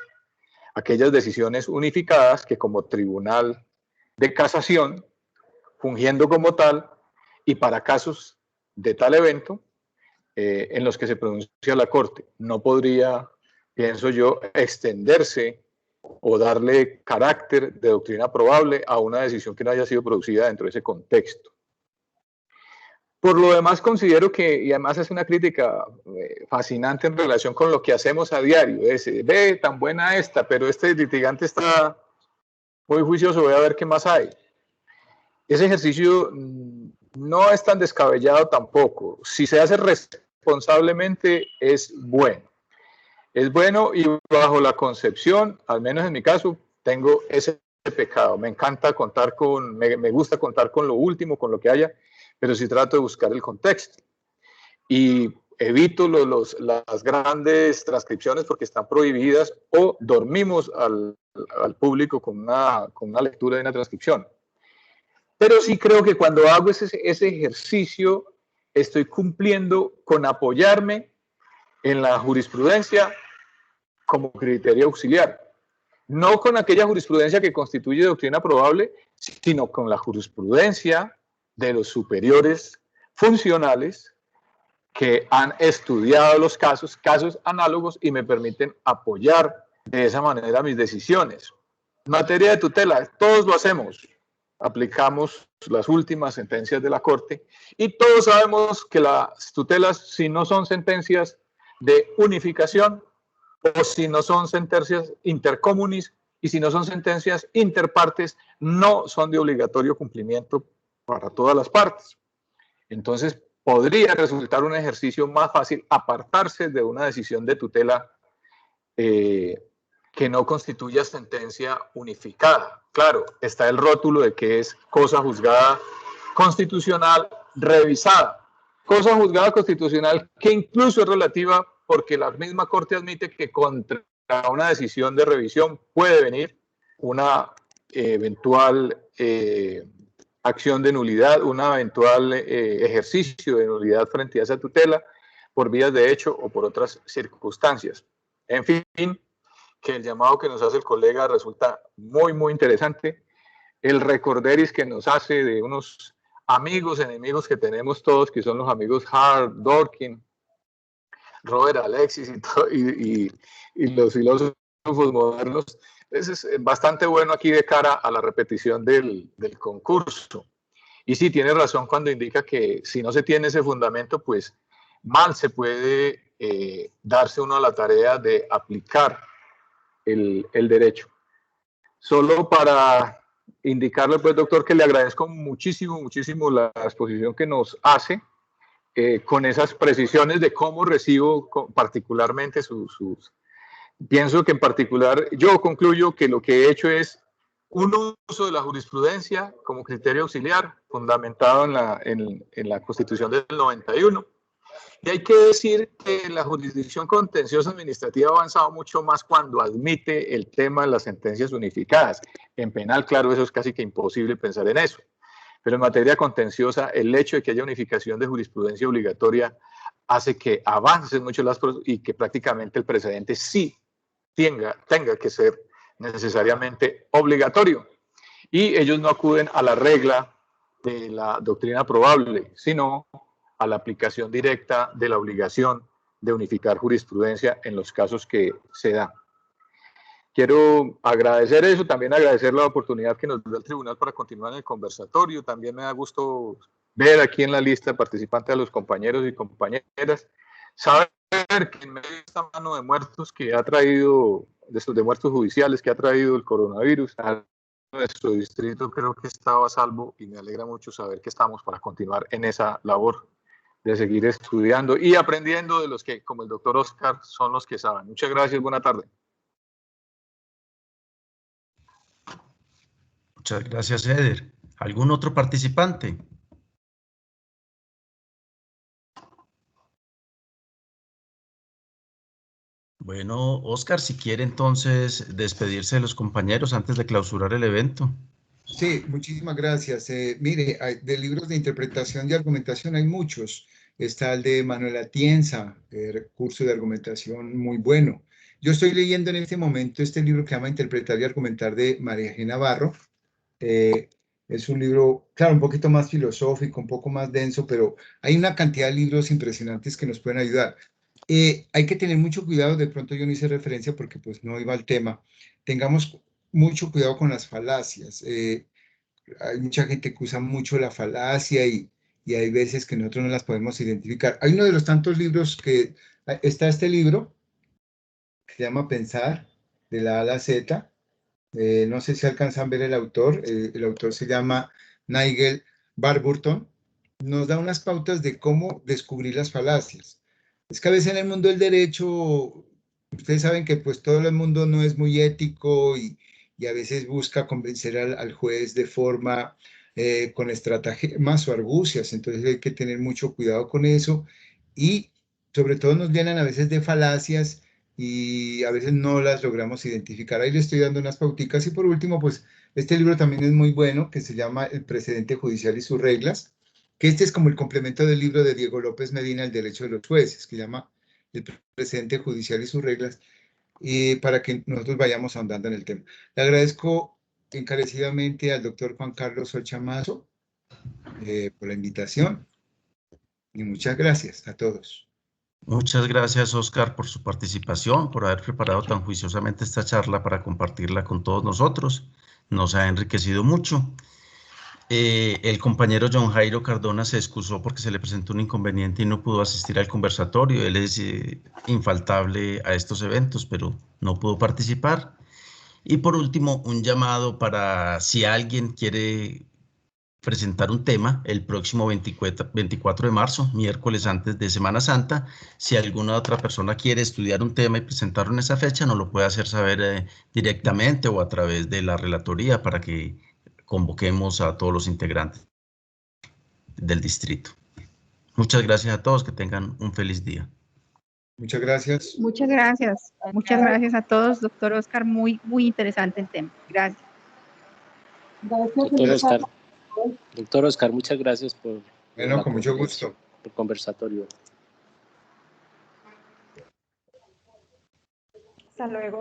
Aquellas decisiones unificadas que como tribunal de casación, fungiendo como tal, y para casos de tal evento, en los que se pronuncia la Corte, no podría, pienso yo, extenderse o darle carácter de doctrina probable a una decisión que no haya sido producida dentro de ese contexto. Por lo demás, considero que, y además es una crítica fascinante en relación con lo que hacemos a diario, ve tan buena esta, pero este litigante está muy juicioso, voy a ver qué más hay. Ese ejercicio no es tan descabellado tampoco. Si se hace responsablemente, es bueno. Es bueno y bajo la concepción, al menos en mi caso, tengo ese pecado. Me encanta me gusta contar con lo último, con lo que haya, pero sí trato de buscar el contexto. Y evito las grandes transcripciones porque están prohibidas o dormimos al público con una lectura de una transcripción. Pero sí creo que cuando hago ese ejercicio, estoy cumpliendo con apoyarme en la jurisprudencia como criterio auxiliar. no con aquella jurisprudencia que constituye doctrina probable, sino con la jurisprudencia de los superiores funcionales que han estudiado los casos análogos y me permiten apoyar de esa manera mis decisiones. En materia de tutela, todos lo hacemos, aplicamos las últimas sentencias de la Corte y todos sabemos que las tutelas, si no son sentencias de unificación o si no son sentencias intercomunis y si no son sentencias interpartes, no son de obligatorio cumplimiento para todas las partes. Entonces, podría resultar un ejercicio más fácil apartarse de una decisión de tutela que no constituya sentencia unificada. Claro, está el rótulo de que es cosa juzgada constitucional revisada. Cosa juzgada constitucional que incluso es relativa porque la misma Corte admite que contra una decisión de revisión puede venir una eventual acción de nulidad, un eventual ejercicio de nulidad frente a esa tutela por vías de hecho o por otras circunstancias. En fin, que el llamado que nos hace el colega resulta muy, muy interesante. El recorderis que nos hace de unos amigos, enemigos que tenemos todos, que son los amigos Hart, Dworkin, Robert Alexis y los filósofos modernos, es bastante bueno aquí de cara a la repetición del concurso. Y sí, tiene razón cuando indica que si no se tiene ese fundamento, pues mal se puede darse uno a la tarea de aplicar el derecho. Solo para indicarle, pues, doctor, que le agradezco muchísimo, muchísimo la exposición que nos hace con esas precisiones de cómo recibo particularmente sus... Pienso que en particular, yo concluyo que lo que he hecho es un uso de la jurisprudencia como criterio auxiliar, fundamentado en la Constitución del 91. Y hay que decir que la jurisdicción contenciosa administrativa ha avanzado mucho más cuando admite el tema de las sentencias unificadas. En penal, claro, eso es casi que imposible pensar en eso. Pero en materia contenciosa, el hecho de que haya unificación de jurisprudencia obligatoria hace que avancen mucho las cosas y que prácticamente el precedente sí tenga que ser necesariamente obligatorio. Y ellos no acuden a la regla de la doctrina probable, sino a la aplicación directa de la obligación de unificar jurisprudencia en los casos que se dan. Quiero agradecer eso, también agradecer la oportunidad que nos da el tribunal para continuar en el conversatorio. También me da gusto ver aquí en la lista participantes a los compañeros y compañeras. Saber que en medio de esta mano de muertos que ha traído, de muertos judiciales que ha traído el coronavirus, a nuestro distrito creo que estaba a salvo y me alegra mucho saber que estamos para continuar en esa labor de seguir estudiando y aprendiendo de los que, como el doctor Oscar, son los que saben. Muchas gracias, buena tarde. Muchas gracias, Eder. ¿Algún otro participante? Bueno, Oscar, si quiere entonces despedirse de los compañeros antes de clausurar el evento. Sí, muchísimas gracias. Mire, de libros de interpretación y argumentación hay muchos. Está el de Manuel Atienza, curso de argumentación muy bueno. Yo estoy leyendo en este momento este libro que se llama Interpretar y Argumentar de María G. Navarro. Es un libro, claro, un poquito más filosófico, un poco más denso, pero hay una cantidad de libros impresionantes que nos pueden ayudar. Hay que tener mucho cuidado, de pronto yo no hice referencia porque pues no iba al tema. Tengamos mucho cuidado con las falacias. Hay mucha gente que usa mucho la falacia y hay veces que nosotros no las podemos identificar. Hay uno de los tantos libros que está este libro, que se llama Pensar, de la A a la Z. No sé si alcanzan a ver el autor. El autor se llama Nigel Warburton. Nos da unas pautas de cómo descubrir las falacias. Es que a veces en el mundo del derecho, ustedes saben que pues todo el mundo no es muy ético y a veces busca convencer al juez de forma, con estratagemas o argucias. Entonces hay que tener mucho cuidado con eso y sobre todo nos llenan a veces de falacias y a veces no las logramos identificar. Ahí le estoy dando unas pauticas. Y por último, pues este libro también es muy bueno, que se llama El precedente judicial y sus reglas, que este es como el complemento del libro de Diego López Medina, El derecho de los jueces, que se llama El precedente judicial y sus reglas. para que nosotros vayamos ahondando en el tema. Le agradezco encarecidamente al doctor Juan Carlos Solchamazo por la invitación y muchas gracias a todos. Muchas gracias, Oscar, por su participación, por haber preparado tan juiciosamente esta charla para compartirla con todos nosotros. Nos ha enriquecido mucho. El compañero John Jairo Cardona se excusó porque se le presentó un inconveniente y no pudo asistir al conversatorio. Él es infaltable a estos eventos, pero no pudo participar. Y por último, un llamado para si alguien quiere presentar un tema el próximo 24 de marzo, miércoles antes de Semana Santa. Si alguna otra persona quiere estudiar un tema y presentarlo en esa fecha, nos lo puede hacer saber directamente o a través de la relatoría para que convoquemos a todos los integrantes del distrito. Muchas gracias a todos, que tengan un feliz día. Muchas gracias. Muchas gracias. Muchas gracias a todos, doctor Oscar. Muy interesante el tema. Gracias. Doctor Oscar, muchas gracias por bueno, con mucho gusto. Por conversatorio. Hasta luego.